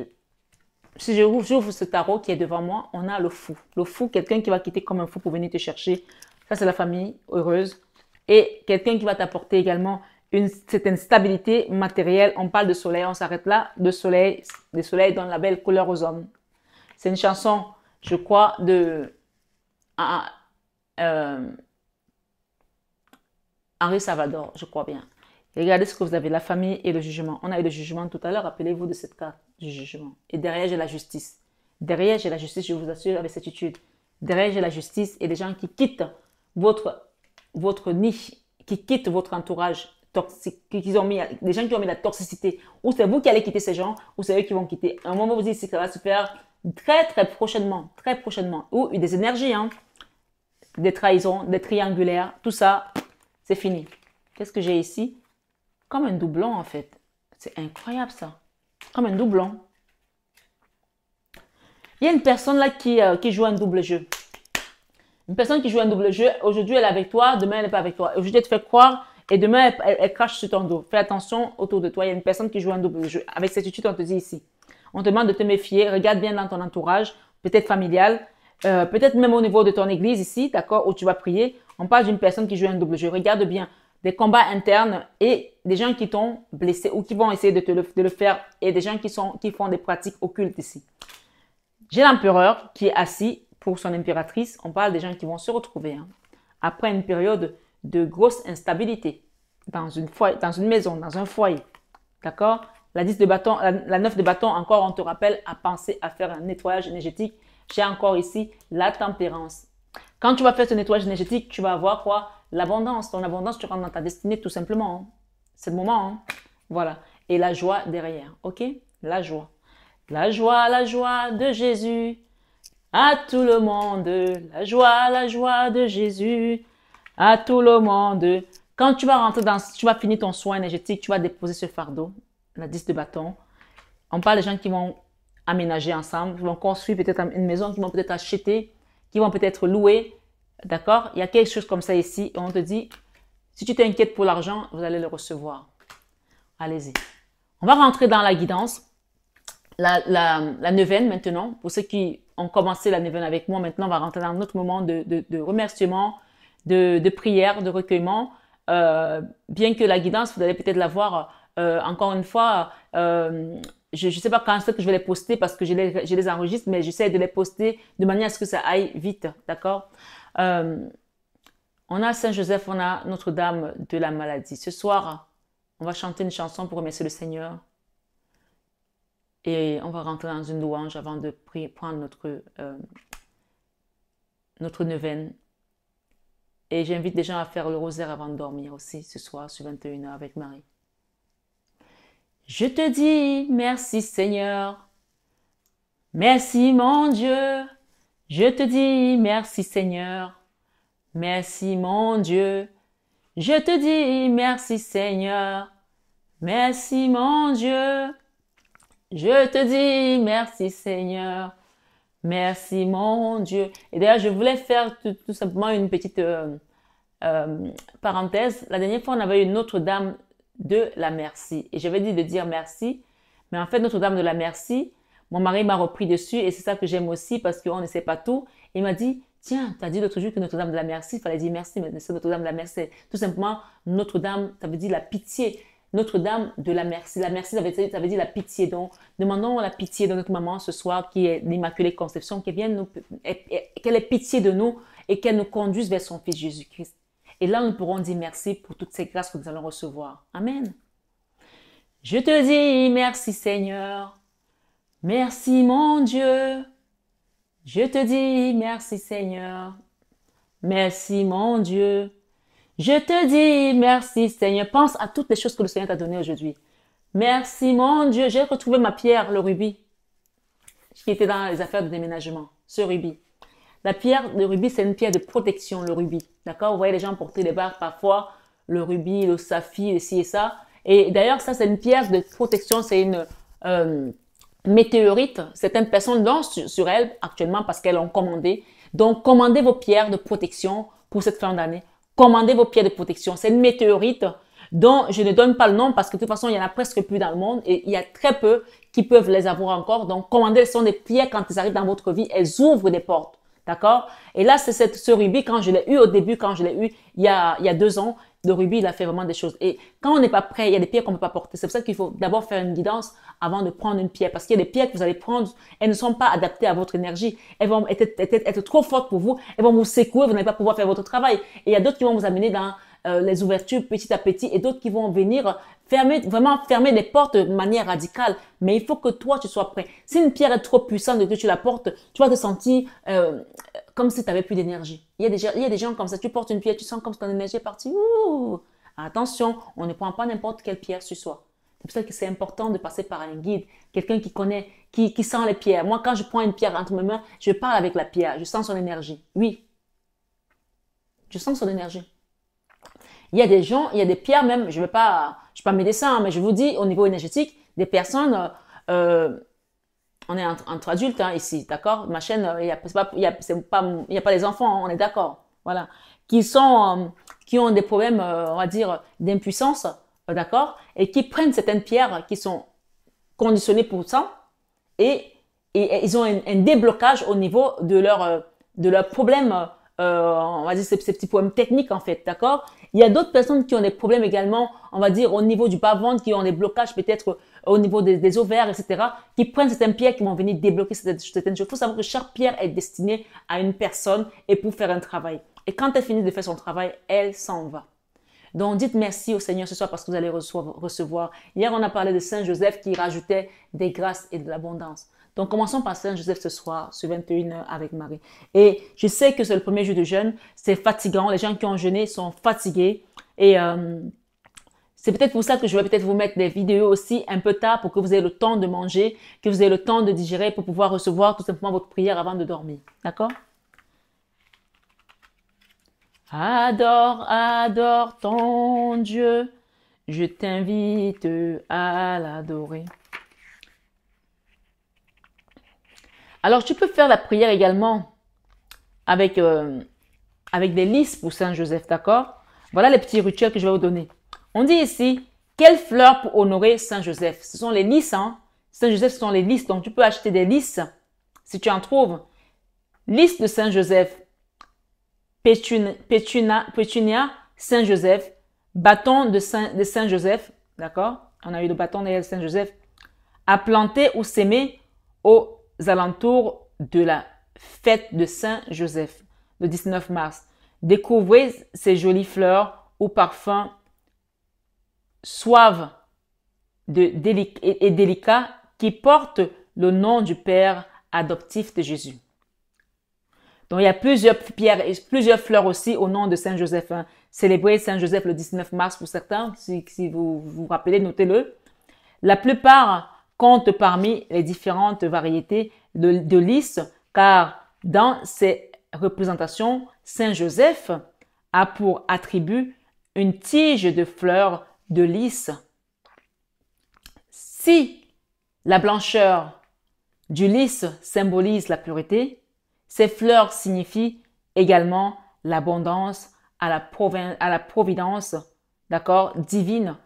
si j'ouvre ce tarot qui est devant moi, on a le fou. Le fou, quelqu'un qui va quitter comme un fou pour venir te chercher. Ça, c'est la famille heureuse. Et quelqu'un qui va t'apporter également une certaine stabilité matérielle. On parle de soleil, on s'arrête là. De soleil, le soleil donne la belle couleur aux hommes. C'est une chanson, je crois, de... Henri Salvador, je crois bien. Regardez ce que vous avez, la famille et le jugement. On a eu le jugement tout à l'heure, rappelez-vous de cette carte du jugement. Et derrière, j'ai la justice. Derrière, j'ai la justice, je vous assure, avec cette étude. Derrière, j'ai la justice et des gens qui quittent votre nid, qui quittent votre entourage toxique, des gens qui ont mis la toxicité. Ou c'est vous qui allez quitter ces gens, ou c'est eux qui vont quitter. À un moment, vous dites que ça va se faire très prochainement. Ou des énergies, hein. Des trahisons, des triangulaires, tout ça, c'est fini. Qu'est-ce que j'ai ici? Comme un doublon, en fait. C'est incroyable, ça. Comme un doublon. Il y a une personne là qui joue un double jeu. Une personne qui joue un double jeu, aujourd'hui elle est avec toi, demain elle n'est pas avec toi. Aujourd'hui elle te fait croire et demain elle crache sur ton dos. Fais attention autour de toi, il y a une personne qui joue un double jeu. Avec cette étude, on te dit ici. On te demande de te méfier, regarde bien dans ton entourage, peut-être familial, peut-être même au niveau de ton église ici, d'accord, où tu vas prier. On parle d'une personne qui joue un double jeu. Regarde bien des combats internes et des gens qui t'ont blessé ou qui vont essayer de le faire et des gens qui font des pratiques occultes ici. J'ai l'empereur qui est assis pour son impératrice. On parle des gens qui vont se retrouver hein, après une période de grosse instabilité dans une maison, dans un foyer. D'accord? La 10 de bâton, la 9 de bâton, encore, on te rappelle à penser à faire un nettoyage énergétique. J'ai encore ici la tempérance. Quand tu vas faire ce nettoyage énergétique, tu vas avoir quoi? L'abondance. Ton abondance, tu rentres dans ta destinée tout simplement. Hein. C'est le moment. Hein. Voilà. Et la joie derrière. OK? La joie. La joie de Jésus. À tout le monde. La joie de Jésus. À tout le monde. Quand tu vas rentrer tu vas finir ton soin énergétique, tu vas déposer ce fardeau. La 10 de bâton. On parle des gens qui vont aménager ensemble, qui vont construire peut-être une maison, qui vont peut-être acheter, qui vont peut-être louer. D'accord? Il y a quelque chose comme ça ici. Et on te dit, si tu t'inquiètes pour l'argent, vous allez le recevoir. Allez-y. On va rentrer dans la guidance. La neuvaine maintenant. Pour ceux qui ont commencé la neuvaine avec moi, maintenant on va rentrer dans notre moment de remerciement, de prière, de recueillement. Bien que la guidance, vous allez peut-être la voir encore une fois, je ne sais pas quand est-ce que je vais les poster parce que je les enregistre, mais j'essaie de les poster de manière à ce que ça aille vite, d'accord? On a Saint-Joseph, on a Notre-Dame de la maladie. Ce soir, on va chanter une chanson pour remercier le Seigneur. Et on va rentrer dans une louange avant de prendre notre neuvaine. Et j'invite les gens à faire le rosaire avant de dormir aussi ce soir sur 21h avec Marie. Je te dis merci Seigneur. Merci mon Dieu. Je te dis merci Seigneur. Merci mon Dieu. Je te dis merci Seigneur. Merci mon Dieu. Je te dis merci Seigneur. Merci mon Dieu. Et d'ailleurs, je voulais faire tout simplement une petite parenthèse. La dernière fois, on avait une Notre-Dame de la Merci. Et j'avais dit de dire merci. Mais en fait, Notre-Dame de la Merci, mon mari m'a repris dessus. Et c'est ça que j'aime aussi parce qu'on ne sait pas tout. Il m'a dit, tiens, tu as dit l'autre jour que Notre-Dame de la Merci, il fallait dire merci, mais c'est Notre-Dame de la Merci. Tout simplement, Notre-Dame, ça veut dire la pitié. Notre-Dame de la Merci. La Merci, ça veut dire la pitié. Donc, demandons la pitié de notre maman ce soir, qui est l'Immaculée Conception, qu'elle ait pitié de nous et qu'elle nous conduise vers son Fils Jésus-Christ. Et là, nous pourrons dire merci pour toutes ces grâces que nous allons recevoir. Amen. Je te dis merci Seigneur. Merci mon Dieu. Je te dis merci Seigneur. Merci mon Dieu. Je te dis merci Seigneur. Pense à toutes les choses que le Seigneur t'a données aujourd'hui. Merci mon Dieu. J'ai retrouvé ma pierre, le rubis, qui était dans les affaires de déménagement. Ce rubis. La pierre de rubis, c'est une pierre de protection, le rubis. D'accord? Vous voyez les gens porter des barres parfois, le rubis, le saphir, et ci et ça. Et d'ailleurs, ça, c'est une pierre de protection. C'est une météorite. Certaines personnes l'ont sur elles actuellement parce qu'elles l'ont commandé. Donc, commandez vos pierres de protection pour cette fin d'année. Commandez vos pierres de protection. C'est une météorite dont je ne donne pas le nom parce que de toute façon, il y en a presque plus dans le monde et il y a très peu qui peuvent les avoir encore. Donc, commandez, ce sont des pierres quand elles arrivent dans votre vie, elles ouvrent des portes. D'accord? Et là, c'est ce rubis, quand je l'ai eu au début, quand je l'ai eu il y a 2 ans, le rubis, il a fait vraiment des choses. Et quand on n'est pas prêt, il y a des pierres qu'on ne peut pas porter. C'est pour ça qu'il faut d'abord faire une guidance avant de prendre une pierre. Parce qu'il y a des pierres que vous allez prendre, elles ne sont pas adaptées à votre énergie. Elles vont être trop fortes pour vous. Elles vont vous secouer, vous n'allez pas pouvoir faire votre travail. Et il y a d'autres qui vont vous amener dans les ouvertures petit à petit et d'autres qui vont venir vraiment fermer les portes de manière radicale. Mais il faut que toi, tu sois prêt. Si une pierre est trop puissante et que tu la portes, tu vas te sentir comme si tu n'avais plus d'énergie. Il y a des gens comme ça, tu portes une pierre, tu sens comme si ton énergie est partie. Ouh! Attention, on ne prend pas n'importe quelle pierre sur soi. C'est pour ça que c'est important de passer par un guide, quelqu'un qui connaît, qui sent les pierres. Moi, quand je prends une pierre entre mes mains, je parle avec la pierre, je sens son énergie. Oui, je sens son énergie. Il y a des gens, il y a des pierres même, je ne suis pas médecin, mais je vous dis, au niveau énergétique, des personnes, on est entre adultes ici, d'accord? Ma chaîne, il y a pas les enfants, on est d'accord. Voilà. Qui ont des problèmes, on va dire, d'impuissance, d'accord? Et qui prennent certaines pierres qui sont conditionnées pour ça et ils ont un déblocage au niveau de leur problème, on va dire ces petits problèmes techniques en fait, d'accord? Il y a d'autres personnes qui ont des problèmes également, on va dire au niveau du bas-ventre, qui ont des blocages peut-être au niveau des ovaires, etc., qui prennent certaines pierres qui vont venir débloquer certaines choses. Il faut savoir que chaque pierre est destinée à une personne et pour faire un travail. Et quand elle finit de faire son travail, elle s'en va. Donc, dites merci au Seigneur ce soir parce que vous allez recevoir. Hier, on a parlé de Saint Joseph qui rajoutait des grâces et de l'abondance. Donc, commençons par Saint Joseph ce soir, sur 21h avec Marie. Et je sais que c'est le premier jour de jeûne, c'est fatigant. Les gens qui ont jeûné sont fatigués. Et c'est peut-être pour ça que je vais peut-être vous mettre des vidéos aussi un peu tard pour que vous ayez le temps de manger, que vous ayez le temps de digérer pour pouvoir recevoir tout simplement votre prière avant de dormir. D'accord? Adore, adore ton Dieu, je t'invite à l'adorer. Alors, tu peux faire la prière également avec des lys pour Saint Joseph, d'accord? Voilà les petits rituels que je vais vous donner. On dit ici, quelle fleur pour honorer Saint Joseph? Ce sont les lys, hein? Saint Joseph, ce sont les lys, donc tu peux acheter des lys si tu en trouves. Lys de Saint Joseph. Pétunia, Saint Joseph, bâton de Saint Joseph, d'accord? On a eu le bâton de Saint Joseph, à planter ou s'aimer aux alentours de la fête de Saint-Joseph, le 19 mars. Découvrez ces jolies fleurs ou parfums suaves et délicats qui portent le nom du Père adoptif de Jésus. Donc, il y a plusieurs fleurs aussi au nom de Saint-Joseph. Hein. Célébrez Saint-Joseph le 19 mars pour certains. Si vous vous rappelez, notez-le. La plupart comptent parmi les différentes variétés de lys, car dans ces représentations, Saint-Joseph a pour attribut une tige de fleurs de lys. Si la blancheur du lys symbolise la pureté, ces fleurs signifient également l'abondance à la providence, d'accord, divine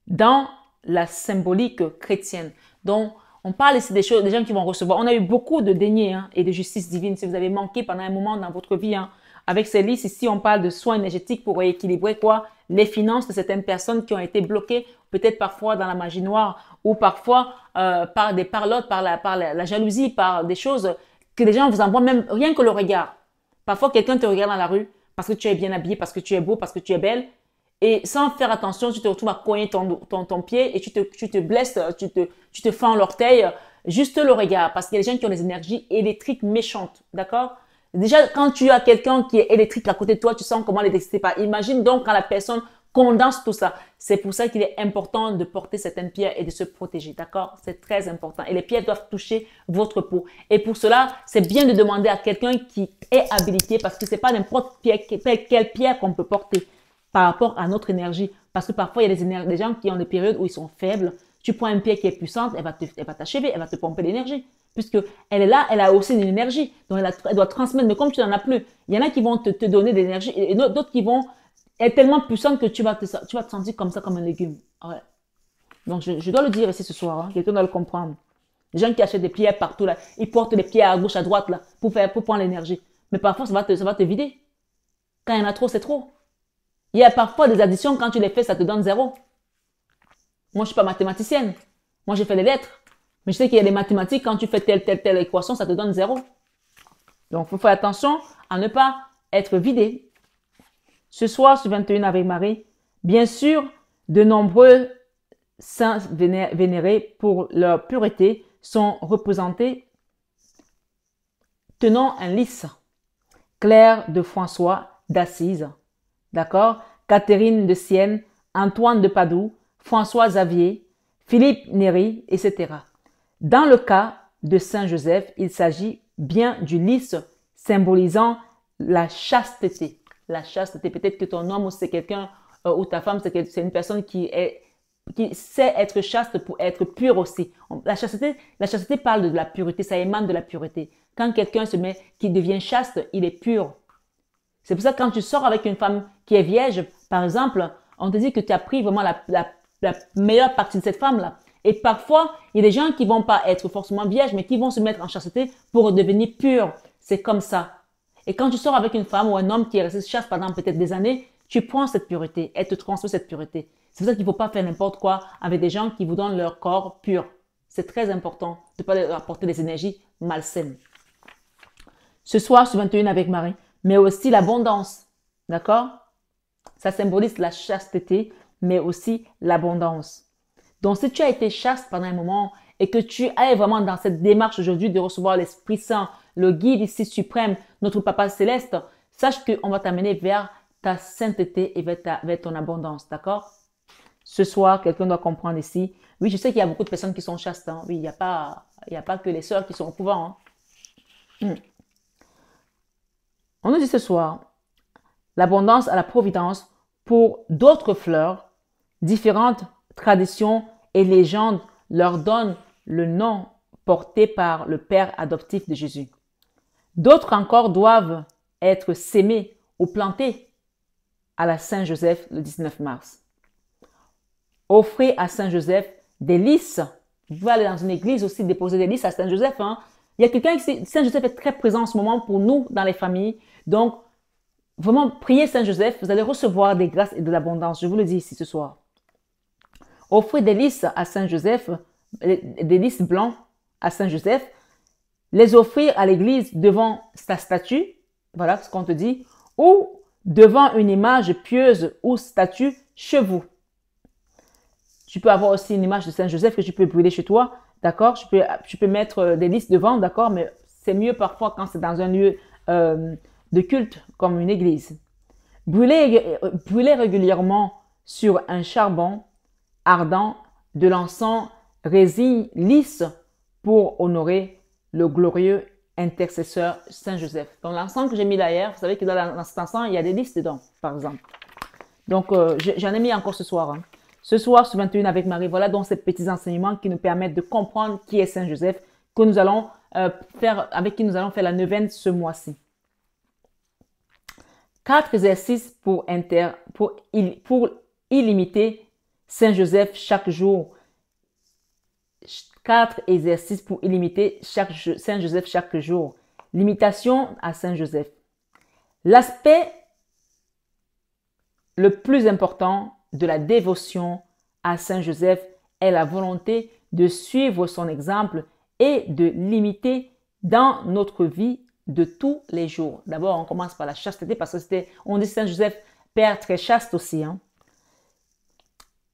dans la symbolique chrétienne. Donc, on parle ici des choses, des gens qui vont recevoir. On a eu beaucoup de deniers hein, et de justice divine. Si vous avez manqué pendant un moment dans votre vie, hein, avec ces listes ici, on parle de soins énergétiques pour rééquilibrer quoi? Les finances de certaines personnes qui ont été bloquées, peut-être parfois dans la magie noire ou parfois par des parlottes, par la jalousie, par des choses que les gens vous envoient même rien que le regard. Parfois, quelqu'un te regarde dans la rue parce que tu es bien habillé, parce que tu es beau, parce que tu es belle. Et sans faire attention, tu te retrouves à cogner ton pied et tu te blesses, tu te fends l'orteil, juste le regard. Parce qu'il y a des gens qui ont des énergies électriques méchantes, d'accord? Déjà, quand tu as quelqu'un qui est électrique à côté de toi, tu sens comment l'électricité part. Imagine donc quand la personne condense tout ça. C'est pour ça qu'il est important de porter certaines pierres et de se protéger, d'accord? C'est très important. Et les pierres doivent toucher votre peau. Et pour cela, c'est bien de demander à quelqu'un qui est habilité parce que c'est pas n'importe quelle pierre qu'on peut porter par rapport à notre énergie. Parce que parfois, il y a des gens qui ont des périodes où ils sont faibles. Tu prends une pierre qui est puissante, elle va t'achever, elle va te pomper l'énergie. Puisque elle est là, elle a aussi une énergie. Donc, elle doit transmettre. Mais comme tu n'en as plus, il y en a qui vont te donner de l'énergie et d'autres qui vont être tellement puissantes que tu vas te sentir comme ça, comme un légume. Ouais. Donc, je dois le dire ici ce soir. Hein. Quelqu'un doit le comprendre. Les gens qui achètent des pierres partout, là, ils portent les pierres à gauche, à droite, là, pour prendre l'énergie. Mais parfois, ça va te vider. Quand il y en a trop, c'est trop. Il y a parfois des additions, quand tu les fais, ça te donne 0. Moi, je ne suis pas mathématicienne. Moi, j'ai fait les lettres. Mais je sais qu'il y a des mathématiques, quand tu fais telle équation, ça te donne 0. Donc, il faut faire attention à ne pas être vidé. Ce soir, sur 21 avec Marie, bien sûr, de nombreux saints vénérés pour leur pureté sont représentés tenant un lys. Claire de François d'Assise, d'accord? Catherine de Sienne, Antoine de Padoue, François Xavier, Philippe Néri, etc. Dans le cas de Saint Joseph, il s'agit bien du lys symbolisant la chasteté. La chasteté, peut-être que ton homme ou c'est quelqu'un ou ta femme, c'est une personne qui sait être chaste pour être pure aussi. La chasteté parle de la pureté, ça émane de la pureté. Quand quelqu'un qui devient chaste, il est pur. C'est pour ça que quand tu sors avec une femme qui est vierge, par exemple, on te dit que tu as pris vraiment la meilleure partie de cette femme-là. Et parfois, il y a des gens qui vont pas être forcément vierges, mais qui vont se mettre en chasteté pour devenir purs. C'est comme ça. Et quand tu sors avec une femme ou un homme qui est resté chaste pendant peut-être des années, tu prends cette pureté, elle te transmet cette pureté. C'est pour ça qu'il ne faut pas faire n'importe quoi avec des gens qui vous donnent leur corps pur. C'est très important de ne pas leur apporter des énergies malsaines. Ce soir, sur 21 avec Marie, mais aussi l'abondance. D'accord? Ça symbolise la chasteté, mais aussi l'abondance. Donc, si tu as été chaste pendant un moment et que tu es vraiment dans cette démarche aujourd'hui de recevoir l'Esprit Saint, le guide ici suprême, notre Papa Céleste, sache qu'on va t'amener vers ta sainteté et vers ton abondance. D'accord? Ce soir, quelqu'un doit comprendre ici. Oui, je sais qu'il y a beaucoup de personnes qui sont chastes. Hein. Oui, il n'y a pas que les sœurs qui sont au couvent. Hein. On nous dit ce soir, l'abondance à la providence pour d'autres fleurs, différentes traditions et légendes leur donnent le nom porté par le Père adoptif de Jésus. D'autres encore doivent être sémés ou plantés à la Saint-Joseph le 19 mars. Offrez à Saint-Joseph des lys. Vous pouvez aller dans une église aussi déposer des lys à Saint-Joseph. Hein. Il y a quelqu'un qui Saint-Joseph est très présent en ce moment pour nous dans les familles. Donc, vraiment, priez Saint-Joseph, vous allez recevoir des grâces et de l'abondance. Je vous le dis ici ce soir. Offrez des lys à Saint-Joseph des lys blancs à Saint-Joseph, les offrir à l'église devant sa statue, voilà ce qu'on te dit, ou devant une image pieuse ou statue chez vous. Tu peux avoir aussi une image de Saint-Joseph que tu peux brûler chez toi, d'accord? Tu peux mettre des lys devant, d'accord? Mais c'est mieux parfois quand c'est dans un lieu de culte comme une église. Brûler régulièrement sur un charbon ardent de l'encens résine lisse pour honorer le glorieux intercesseur Saint-Joseph. Donc l'encens que j'ai mis là hier, vous savez que dans cet encens, il y a des lys dedans, par exemple. Donc j'en ai mis encore ce soir. Hein. Ce soir, sur 21 avec Marie, voilà donc ces petits enseignements qui nous permettent de comprendre qui est Saint-Joseph, que nous allons avec qui nous allons faire la neuvaine ce mois-ci. 4 exercices pour illimiter Saint-Joseph chaque jour. 4 exercices pour illimiter Saint-Joseph chaque jour. L'imitation à Saint-Joseph. L'aspect le plus important de la dévotion à Saint-Joseph est la volonté de suivre son exemple et de l'imiter dans notre vie de tous les jours. D'abord, on commence par la chasteté parce que on dit Saint-Joseph, père très chaste aussi. Hein.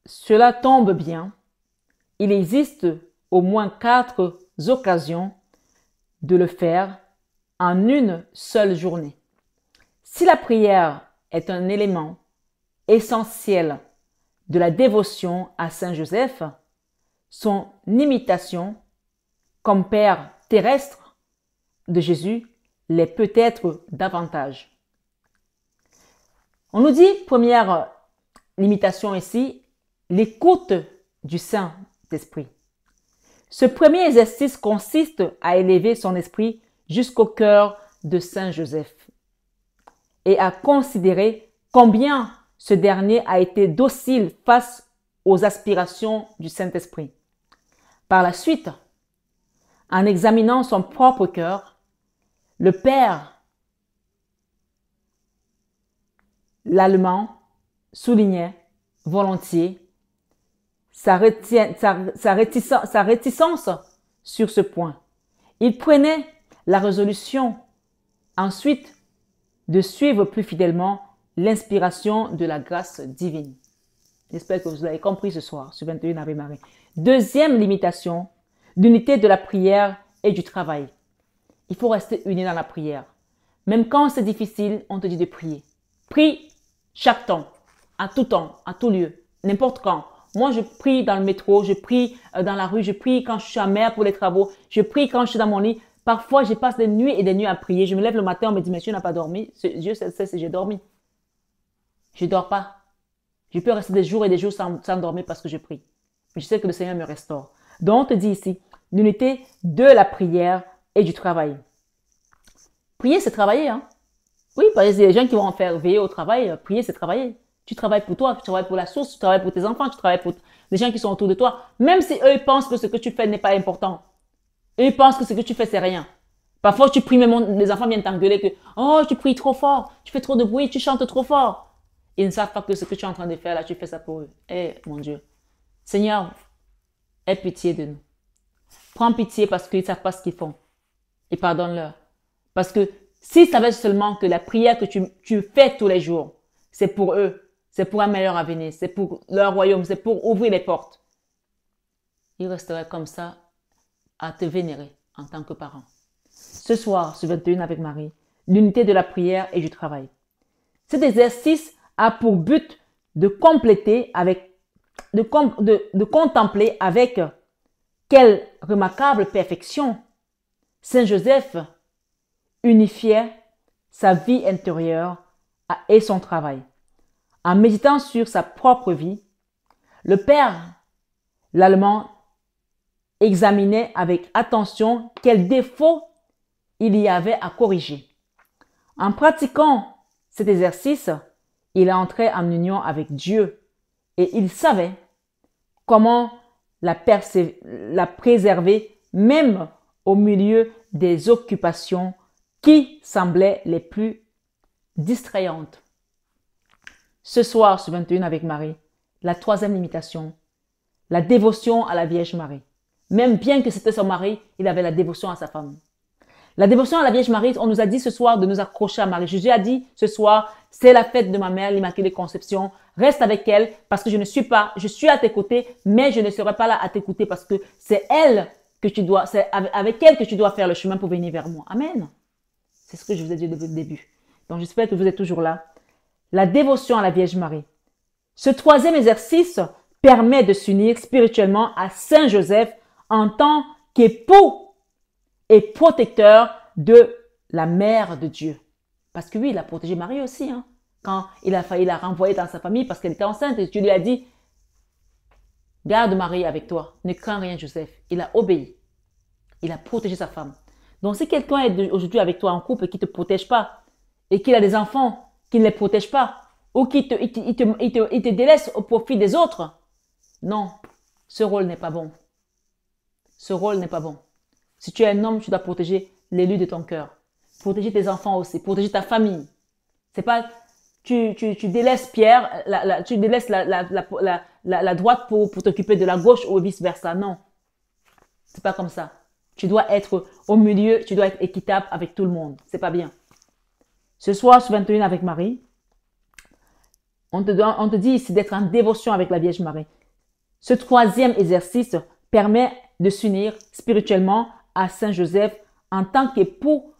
Cela tombe bien. Il existe au moins 4 occasions de le faire en une seule journée. Si la prière est un élément essentiel de la dévotion à Saint-Joseph, son imitation comme père terrestre de Jésus l'est peut-être davantage. On nous dit, première limitation ici, l'écoute du Saint-Esprit. Ce premier exercice consiste à élever son esprit jusqu'au cœur de Saint-Joseph et à considérer combien ce dernier a été docile face aux aspirations du Saint-Esprit. Par la suite, en examinant son propre cœur, le Père, l'Allemand, soulignait volontiers sa réticence sur ce point. Il prenait la résolution ensuite de suivre plus fidèlement l'inspiration de la grâce divine. J'espère que vous l'avez compris ce soir sur 21 Ave Marie. Deuxième limitation, l'unité de la prière et du travail. Il faut rester uni dans la prière. Même quand c'est difficile, on te dit de prier. Prie chaque temps, à tout lieu, n'importe quand. Moi, je prie dans le métro, je prie dans la rue, je prie quand je suis à mer pour les travaux, je prie quand je suis dans mon lit. Parfois, je passe des nuits et des nuits à prier. Je me lève le matin, on me dit, mais tu n'as pas dormi. Dieu sait si j'ai dormi. Je ne dors pas. Je peux rester des jours et des jours sans dormir parce que je prie. Mais je sais que le Seigneur me restaure. Donc, on te dit ici, l'unité de la prière et du travail. Prier, c'est travailler. Hein? Oui, parce qu'il y a des gens qui vont en faire veiller au travail. Prier, c'est travailler. Tu travailles pour toi, tu travailles pour la source, tu travailles pour tes enfants, tu travailles pour les gens qui sont autour de toi. Même si eux pensent que ce que tu fais n'est pas important. Eux pensent que ce que tu fais, c'est rien. Parfois, tu pries, même les enfants viennent t'engueuler que « Oh, tu pries trop fort, tu fais trop de bruit, tu chantes trop fort. » Ils ne savent pas que ce que tu es en train de faire, là, tu fais ça pour eux. Eh, mon Dieu. Seigneur, aie pitié de nous. Prends pitié parce qu'ils ne savent pas ce qu'ils font. Et pardonne-leur. Parce que s'ils savaient seulement que la prière que tu fais tous les jours, c'est pour eux, c'est pour un meilleur avenir, c'est pour leur royaume, c'est pour ouvrir les portes, ils resteraient comme ça à te vénérer en tant que parent. Ce soir, sur 21 avec Marie, l'unité de la prière et du travail. Cet exercice a pour but de contempler avec quelle remarquable perfection Saint Joseph unifiait sa vie intérieure et son travail. En méditant sur sa propre vie, le père, l'Allemand, examinait avec attention quels défauts il y avait à corriger. En pratiquant cet exercice, il entrait en union avec Dieu et il savait comment la préserver même au milieu des occupations qui semblaient les plus distrayantes. Ce soir, sur 21 avec Marie, la troisième limitation, la dévotion à la Vierge Marie. Même bien que c'était son mari, il avait la dévotion à sa femme. La dévotion à la Vierge Marie, on nous a dit ce soir de nous accrocher à Marie. Jésus a dit ce soir, c'est la fête de ma mère, l'Immaculée Conception. Reste avec elle parce que je suis à tes côtés, mais je ne serai pas là à t'écouter parce que c'est avec elle que tu dois faire le chemin pour venir vers moi. Amen. C'est ce que je vous ai dit depuis le début. Donc j'espère que vous êtes toujours là. La dévotion à la Vierge Marie. Ce troisième exercice permet de s'unir spirituellement à Saint Joseph en tant qu'époux et protecteur de la mère de Dieu. Parce que oui, il a protégé Marie aussi. Hein. Quand il a failli la renvoyer dans sa famille parce qu'elle était enceinte, et Dieu lui a dit, garde Marie avec toi, ne crains rien Joseph. Il a obéi. Il a protégé sa femme. Donc si quelqu'un est aujourd'hui avec toi en couple et qui ne te protège pas, et qu'il a des enfants qui ne les protègent pas, ou qui te délaisse au profit des autres, non, ce rôle n'est pas bon. Ce rôle n'est pas bon. Si tu es un homme, tu dois protéger l'élu de ton cœur. Protéger tes enfants aussi, protéger ta famille. C'est pas, tu délaisses Pierre, tu délaisses la droite pour t'occuper de la gauche ou vice versa. Non. C'est pas comme ça. Tu dois être au milieu, tu dois être équitable avec tout le monde. C'est pas bien. Ce soir, sur 21 avec Marie, on te dit ici d'être en dévotion avec la Vierge Marie. Ce troisième exercice permet de s'unir spirituellement à Saint Joseph en tant qu'époux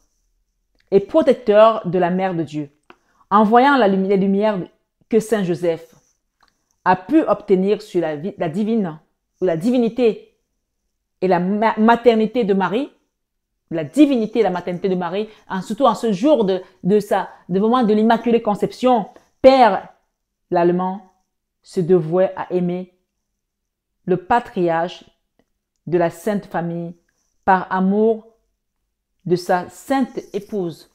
et protecteur de la Mère de Dieu. En voyant les lumières que Saint Joseph a pu obtenir sur la divinité et la maternité de Marie, la divinité et la maternité de Marie, surtout en ce jour de moment de l'Immaculée Conception, Père l'Allemand se dévouait à aimer le patriarche de la Sainte Famille par amour de sa sainte épouse.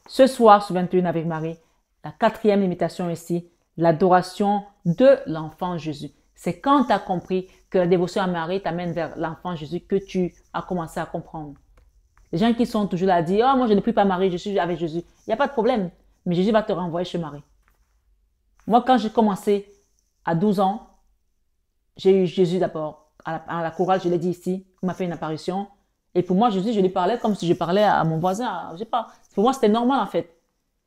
Ce soir, sur 21 avec Marie, la quatrième imitation ici, l'adoration de l'enfant Jésus. C'est quand tu as compris que la dévotion à Marie t'amène vers l'enfant Jésus que tu as commencé à comprendre. Les gens qui sont toujours là à dire « Oh, moi je ne prie pas Marie, je suis avec Jésus ». Il n'y a pas de problème, mais Jésus va te renvoyer chez Marie. Moi, quand j'ai commencé à 12 ans, j'ai eu Jésus d'abord. À la chorale, je l'ai dit ici, il m'a fait une apparition. Et pour moi, Jésus, je lui parlais comme si je parlais à mon voisin. Je sais pas. Pour moi, c'était normal en fait.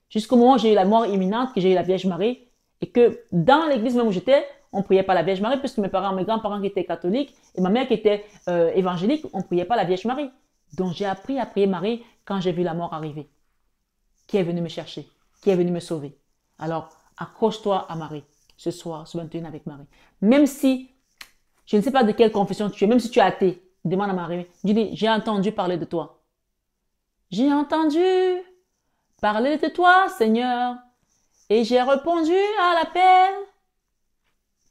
Jusqu'au moment où j'ai eu la mort imminente, que j'ai eu la Vierge Marie, et que dans l'église même où j'étais, on ne priait pas la Vierge Marie, puisque mes grands-parents qui étaient catholiques, et ma mère qui était évangélique, on ne priait pas la Vierge Marie. Donc j'ai appris à prier Marie quand j'ai vu la mort arriver. Qui est venu me chercher, qui est venu me sauver. Alors, accroche-toi à Marie, ce soir, ce 21 avec Marie. Même si je ne sais pas de quelle confession tu es, même si tu es athée, demande à Marie, dis, j'ai entendu parler de toi. J'ai entendu parler de toi, Seigneur, et j'ai répondu à l'appel.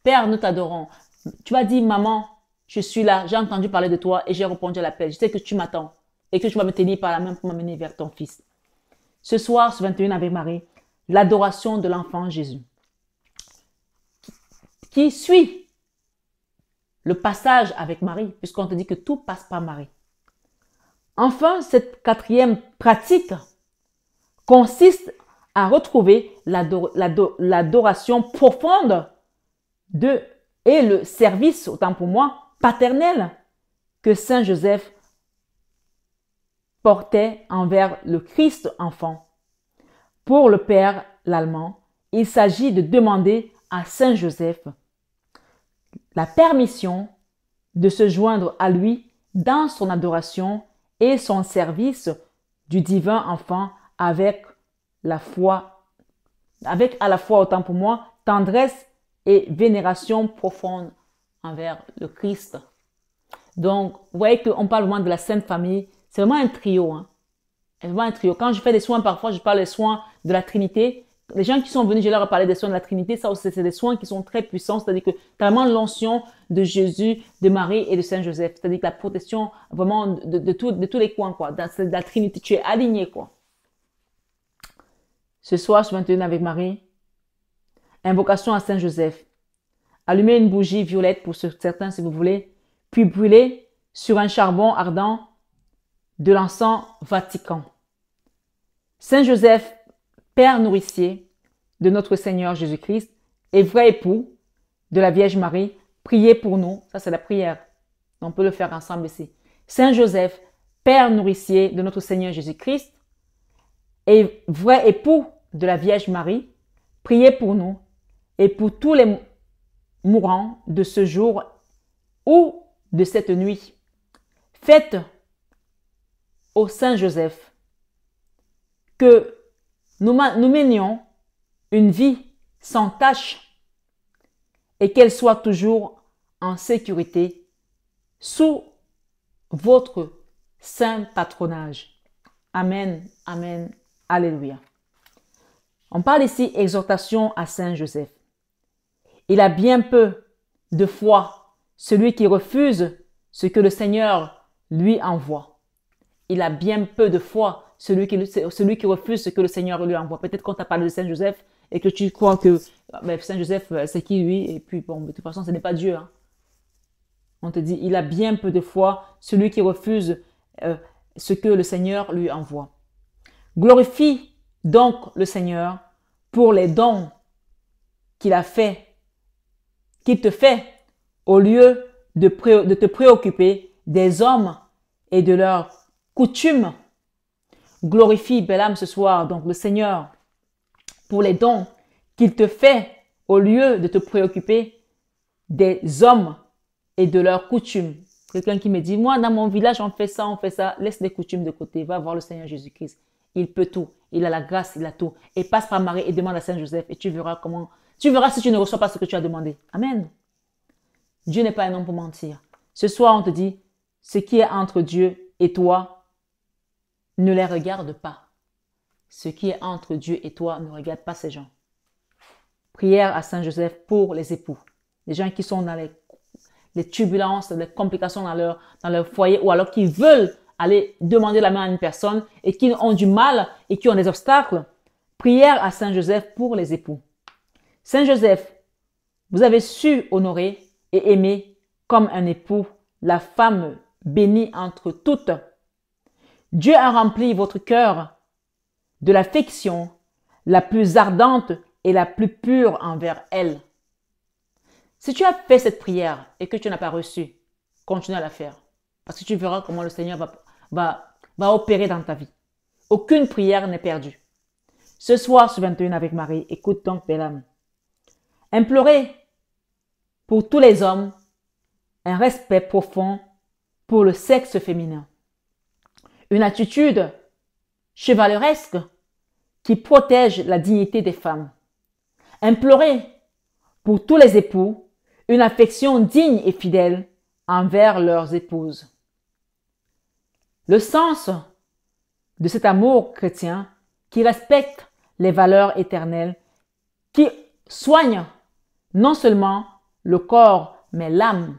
Père, nous t'adorons. Tu vas dire, maman, je suis là, j'ai entendu parler de toi et j'ai répondu à l'appel. Je sais que tu m'attends et que tu vas me tenir par la main pour m'amener vers ton fils. Ce soir, ce 21 avec Marie, l'adoration de l'enfant Jésus, qui suit le passage avec Marie, puisqu'on te dit que tout passe par Marie. Enfin, cette quatrième pratique consiste à retrouver l'adoration profonde et le service, autant pour moi, paternel que Saint Joseph portait envers le Christ enfant. Pour le Père l'Allemand, il s'agit de demander à Saint Joseph la permission de se joindre à lui dans son adoration et son service du divin enfant avec à la fois, autant pour moi, tendresse et vénération profonde envers le Christ. Donc, vous voyez qu'on parle vraiment de la Sainte Famille. C'est vraiment un trio. Hein. C'est vraiment un trio. Quand je fais des soins, parfois, je parle des soins de la Trinité. Les gens qui sont venus, je leur ai parlé des soins de la Trinité. Ça aussi, c'est des soins qui sont très puissants. C'est-à-dire que tu as vraiment l'onction de Jésus, de Marie et de Saint Joseph. C'est-à-dire que la protection vraiment de tous les coins, quoi. Dans la Trinité, tu es aligné, quoi. Ce soir, je vais avec Marie. Invocation à Saint Joseph. Allumez une bougie violette pour certains, si vous voulez. Puis brûlez sur un charbon ardent de l'encens Vatican. Saint Joseph, Père nourricier de notre Seigneur Jésus-Christ et vrai époux de la Vierge Marie, priez pour nous. Ça, c'est la prière. On peut le faire ensemble ici. Saint Joseph, Père nourricier de notre Seigneur Jésus-Christ et vrai époux de la Vierge Marie, priez pour nous et pour tous les mourants de ce jour ou de cette nuit. Faites au Saint Joseph que nous menions une vie sans tache et qu'elle soit toujours en sécurité sous votre saint patronage. Amen, amen, alléluia. On parle ici exhortation à Saint Joseph. Il a bien peu de foi, celui qui refuse ce que le Seigneur lui envoie. Il a bien peu de foi, celui qui refuse ce que le Seigneur lui envoie. Peut-être qu'on t'a parlé de Saint Joseph et que tu crois que Saint Joseph, c'est qui lui? Et puis, bon, de toute façon, ce n'est pas Dieu. Hein. On te dit, il a bien peu de foi, celui qui refuse ce que le Seigneur lui envoie. Glorifie donc le Seigneur pour les dons qu'il te fait, au lieu de te préoccuper des hommes et de leurs coutumes. Glorifie, belle âme, ce soir, donc le Seigneur, pour les dons qu'il te fait, au lieu de te préoccuper des hommes et de leurs coutumes. Quelqu'un qui me dit, moi, dans mon village, on fait ça, laisse les coutumes de côté, va voir le Seigneur Jésus-Christ. Il peut tout, il a la grâce, il a tout. Et passe par Marie et demande à Saint Joseph et tu verras si tu ne reçois pas ce que tu as demandé. Amen. Dieu n'est pas un homme pour mentir. Ce soir, on te dit, ce qui est entre Dieu et toi, ne les regarde pas. Ce qui est entre Dieu et toi, ne regarde pas ces gens. Prière à Saint Joseph pour les époux. Les gens qui sont dans les turbulences, les complications dans leur foyer ou alors qui veulent aller demander la main à une personne et qui ont du mal et qui ont des obstacles. Prière à Saint Joseph pour les époux. Saint Joseph, vous avez su honorer et aimer comme un époux la femme bénie entre toutes. Dieu a rempli votre cœur de l'affection la plus ardente et la plus pure envers elle. Si tu as fait cette prière et que tu n'as pas reçu, continue à la faire. Parce que tu verras comment le Seigneur va opérer dans ta vie. Aucune prière n'est perdue. Ce soir, sur 21 avec Marie, écoute donc, belle âme. Implorez pour tous les hommes un respect profond pour le sexe féminin. Une attitude chevaleresque qui protège la dignité des femmes. Implorez pour tous les époux une affection digne et fidèle envers leurs épouses. Le sens de cet amour chrétien qui respecte les valeurs éternelles, qui soigne non seulement le corps, mais l'âme,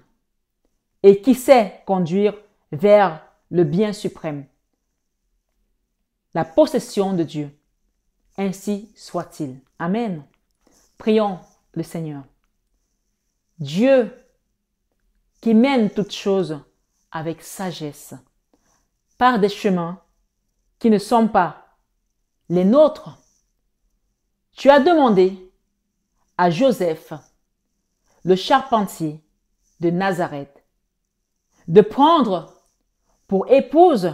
et qui sait conduire vers le bien suprême, la possession de Dieu. Ainsi soit-il. Amen. Prions le Seigneur. Dieu qui mène toutes choses avec sagesse, par des chemins qui ne sont pas les nôtres. Tu as demandé à Joseph, le charpentier de Nazareth, de prendre pour épouse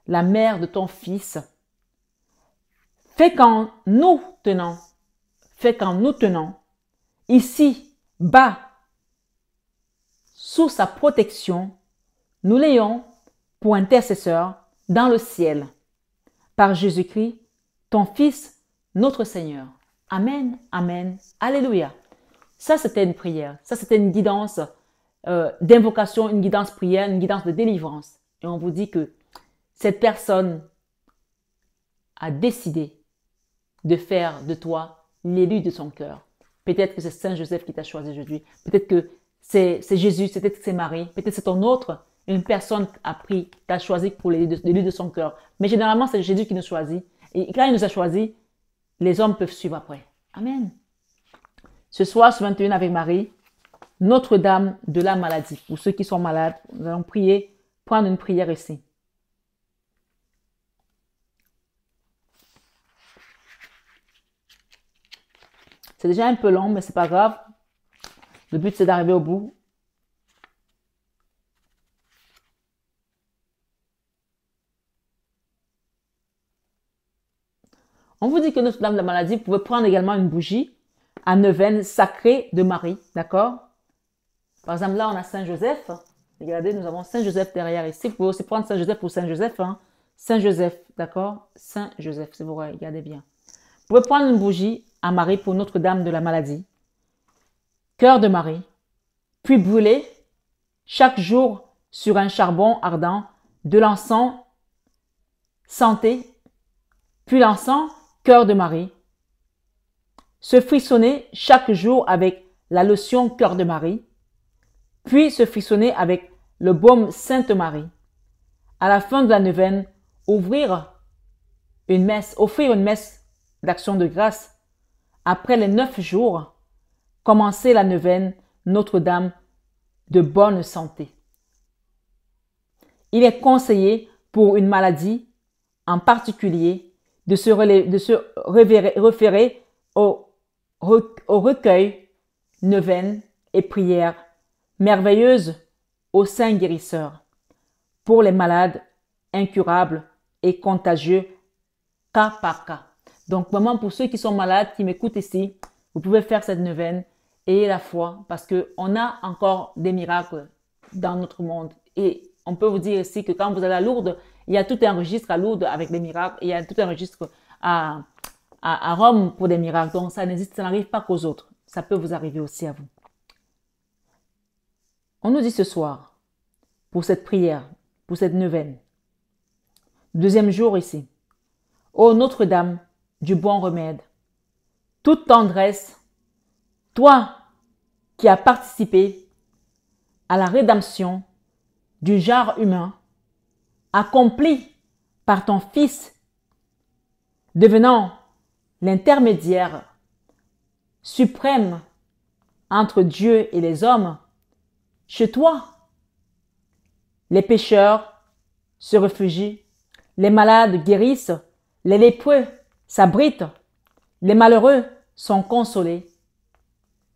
la mère de ton fils. Fais qu'en nous tenant, ici, bas, sous sa protection, nous l'ayons pour intercesseur dans le ciel, par Jésus-Christ, ton Fils, notre Seigneur. Amen, amen, alléluia. Ça, c'était une prière. Ça, c'était une guidance d'invocation, une guidance prière, une guidance de délivrance. Et on vous dit que cette personne a décidé de faire de toi l'élu de son cœur. Peut-être que c'est Saint Joseph qui t'a choisi aujourd'hui. Peut-être que c'est Jésus, peut-être que c'est Marie, peut-être c'est ton autre. Une personne t'a choisi pour l'élu de son cœur. Mais généralement, c'est Jésus qui nous choisit. Et quand il nous a choisis, les hommes peuvent suivre après. Amen. Ce soir, sur 21 avec Marie, Notre-Dame de la maladie. Pour ceux qui sont malades, nous allons prier, prendre une prière ici. C'est déjà un peu long, mais c'est pas grave. Le but, c'est d'arriver au bout. On vous dit que Notre-Dame de la maladie, vous pouvez prendre également une bougie à neuvaine sacrée de Marie, d'accord? Par exemple, là, on a Saint-Joseph. Regardez, nous avons Saint-Joseph derrière ici. Vous pouvez aussi prendre Saint-Joseph ou Saint-Joseph, hein? Saint-Joseph, d'accord? Saint-Joseph, si vous regardez bien. Vous pouvez prendre une bougie à Marie pour Notre-Dame de la maladie. Cœur de Marie. Puis brûler chaque jour sur un charbon ardent de l'encens santé, puis l'encens cœur de Marie. Se frissonner chaque jour avec la lotion cœur de Marie, puis se frissonner avec le baume Sainte Marie. À la fin de la neuvaine, offrir une messe d'action de grâce. Après les 9 jours, commencer la neuvaine Notre-Dame de bonne santé. Il est conseillé pour une maladie en particulier de se référer au recueil, neuvaine et prières merveilleuses au Saint guérisseur pour les malades incurables et contagieux cas par cas. Donc vraiment pour ceux qui sont malades, qui m'écoutent ici, vous pouvez faire cette neuvaine. Ayez la foi parce qu'on a encore des miracles dans notre monde. Et on peut vous dire ici que quand vous allez à Lourdes, il y a tout un registre à Lourdes avec des miracles. Et il y a tout un registre à Rome pour des miracles. Donc ça n'arrive pas qu'aux autres. Ça peut vous arriver aussi à vous. On nous dit ce soir, pour cette prière, pour cette neuvaine, deuxième jour ici. Ô Notre-Dame du bon remède, toute tendresse, toi qui as participé à la rédemption du genre humain, accompli par ton Fils, devenant l'intermédiaire suprême entre Dieu et les hommes, chez toi, les pécheurs se réfugient, les malades guérissent, les lépreux s'abritent, les malheureux sont consolés,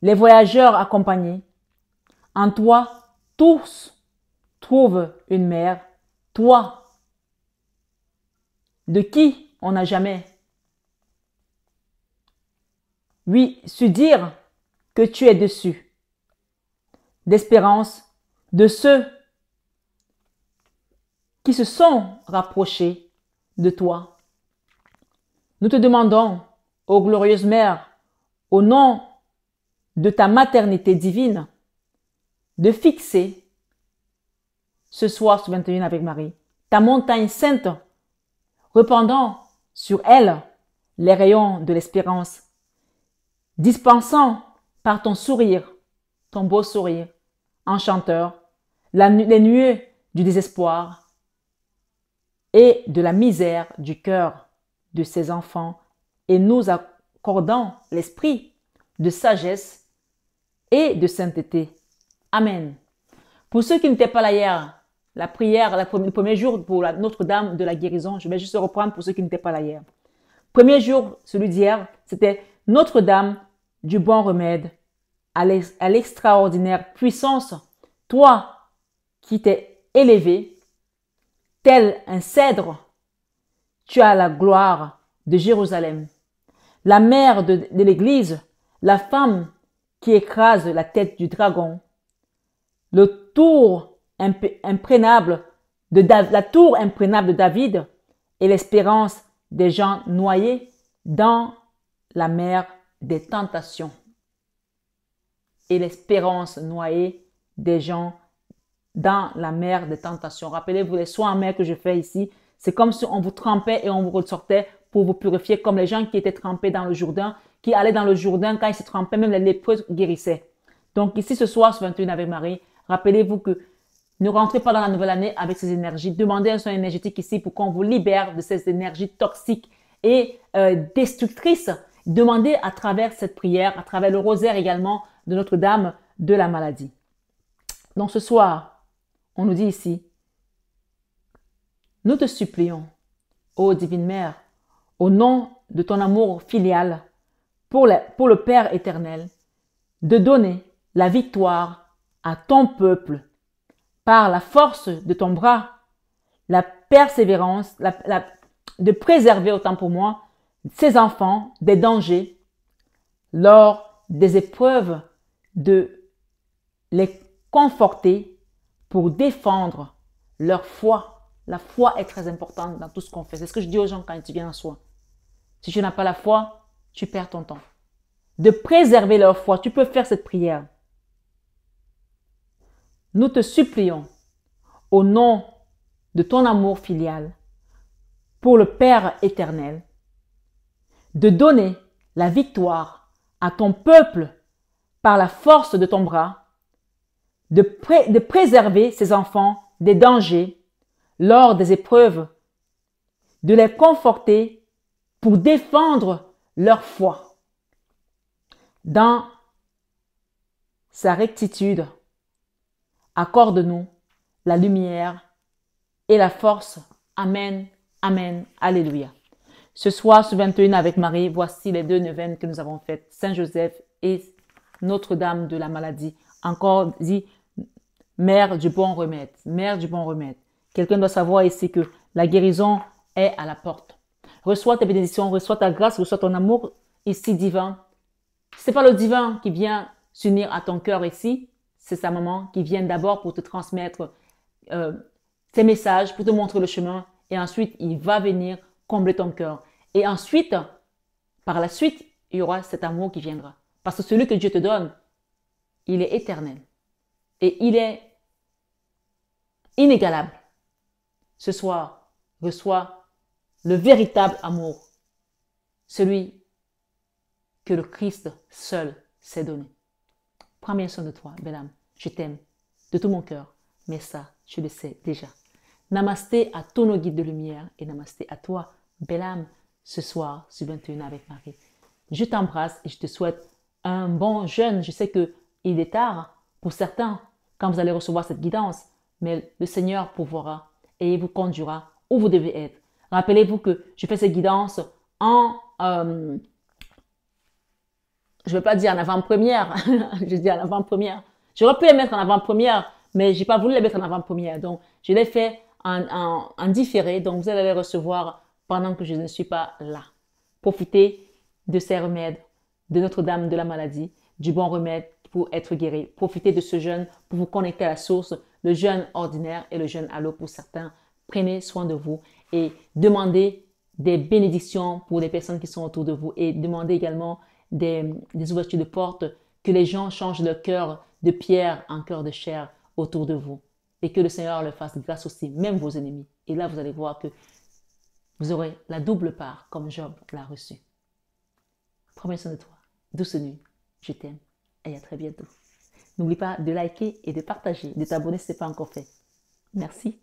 les voyageurs accompagnés. En toi, tous trouvent une mère, toi, de qui on n'a jamais, oui, su dire que tu es dessus, d'espérance de ceux qui se sont rapprochés de toi. Nous te demandons, ô glorieuse Mère, au nom de ta maternité divine, de fixer ce soir sur 21 avec Marie, ta montagne sainte, répandant sur elle les rayons de l'espérance, dispensant par ton sourire, ton beau sourire, enchanteur, les nuées du désespoir et de la misère du cœur de ses enfants, et nous accordant l'esprit de sagesse et de sainteté. Amen. Pour ceux qui n'étaient pas là hier, la prière, le premier jour pour Notre-Dame de la guérison, je vais juste reprendre pour ceux qui n'étaient pas là hier. Premier jour, celui d'hier, c'était Notre-Dame du bon remède, à l'extraordinaire puissance, toi qui t'es élevé, tel un cèdre, tu as la gloire de Jérusalem. La mère de l'Église, la femme qui écrase la tête du dragon, la tour imprégnable de David et l'espérance des gens noyés dans la mer des tentations. Et l'espérance noyée des gens dans la mer des tentations. Rappelez-vous les soins en mer que je fais ici. C'est comme si on vous trempait et on vous ressortait pour vous purifier, comme les gens qui étaient trempés dans le Jourdain, qui allaient dans le Jourdain, quand ils se trempaient, même les lépreux guérissaient. Donc ici, ce soir, sur 21 avec Marie, rappelez-vous que ne rentrez pas dans la nouvelle année avec ces énergies. Demandez un soin énergétique ici pour qu'on vous libère de ces énergies toxiques et destructrices. Demandez à travers cette prière, à travers le rosaire également de Notre-Dame de la maladie. Donc ce soir, on nous dit ici, nous te supplions, ô Divine Mère, au nom de ton amour filial pour le Père éternel, de donner la victoire à ton peuple par la force de ton bras, la persévérance, de préserver autant pour moi ses enfants des dangers lors des épreuves, de les conforter pour défendre leur foi. La foi est très importante dans tout ce qu'on fait. C'est ce que je dis aux gens quand ils viennent en soi. Si tu n'as pas la foi, tu perds ton temps. De préserver leur foi, tu peux faire cette prière. Nous te supplions, au nom de ton amour filial, pour le Père éternel, de donner la victoire à ton peuple par la force de ton bras, de préserver ses enfants des dangers lors des épreuves, de les conforter pour défendre leur foi. Dans sa rectitude, accorde-nous la lumière et la force. Amen, amen, alléluia. Ce soir, ce 21 avec Marie, voici les 2 neuvaines que nous avons faites. Saint-Joseph et Notre-Dame de la maladie. Encore dit, Mère du bon remède. Mère du bon remède. Quelqu'un doit savoir ici que la guérison est à la porte. Reçois tes bénédictions, reçois ta grâce, reçois ton amour ici divin. C'est pas le divin qui vient s'unir à ton cœur ici. C'est sa maman qui vient d'abord pour te transmettre ses messages, pour te montrer le chemin. Et ensuite, il va venir combler ton cœur. Et ensuite, par la suite, il y aura cet amour qui viendra. Parce que celui que Dieu te donne, il est éternel. Et il est inégalable. Ce soir, reçois le véritable amour. Celui que le Christ seul s'est donné. Prends bien soin de toi, belle âme. Je t'aime de tout mon cœur. Mais ça, tu le sais déjà. Namasté à tous nos guides de lumière et namasté à toi, belle âme, ce soir sur 21 avec Marie. Je t'embrasse et je te souhaite un bon jeûne. Je sais qu'il est tard pour certains quand vous allez recevoir cette guidance, mais le Seigneur pourvoira et il vous conduira où vous devez être. Rappelez-vous que je fais cette guidance en, je ne vais pas dire en avant-première, je dis en avant-première. J'aurais pu les mettre en avant-première, mais j'ai pas voulu les mettre en avant-première. Donc, je l'ai fait en différé. Donc, vous allez les recevoir pendant que je ne suis pas là. Profitez de ces remèdes, de Notre-Dame de la maladie, du bon remède pour être guéri. Profitez de ce jeûne pour vous connecter à la source, le jeûne ordinaire et le jeûne à l'eau pour certains. Prenez soin de vous et demandez des bénédictions pour les personnes qui sont autour de vous et demandez également des ouvertures de portes, que les gens changent leur cœur de pierre en cœur de chair autour de vous et que le Seigneur leur fasse grâce aussi, même vos ennemis. Et là, vous allez voir que vous aurez la double part comme Job l'a reçu. Prends bien soin de toi. Douce nuit. Je t'aime et à très bientôt. N'oublie pas de liker et de partager, de t'abonner si ce n'est pas encore fait. Merci.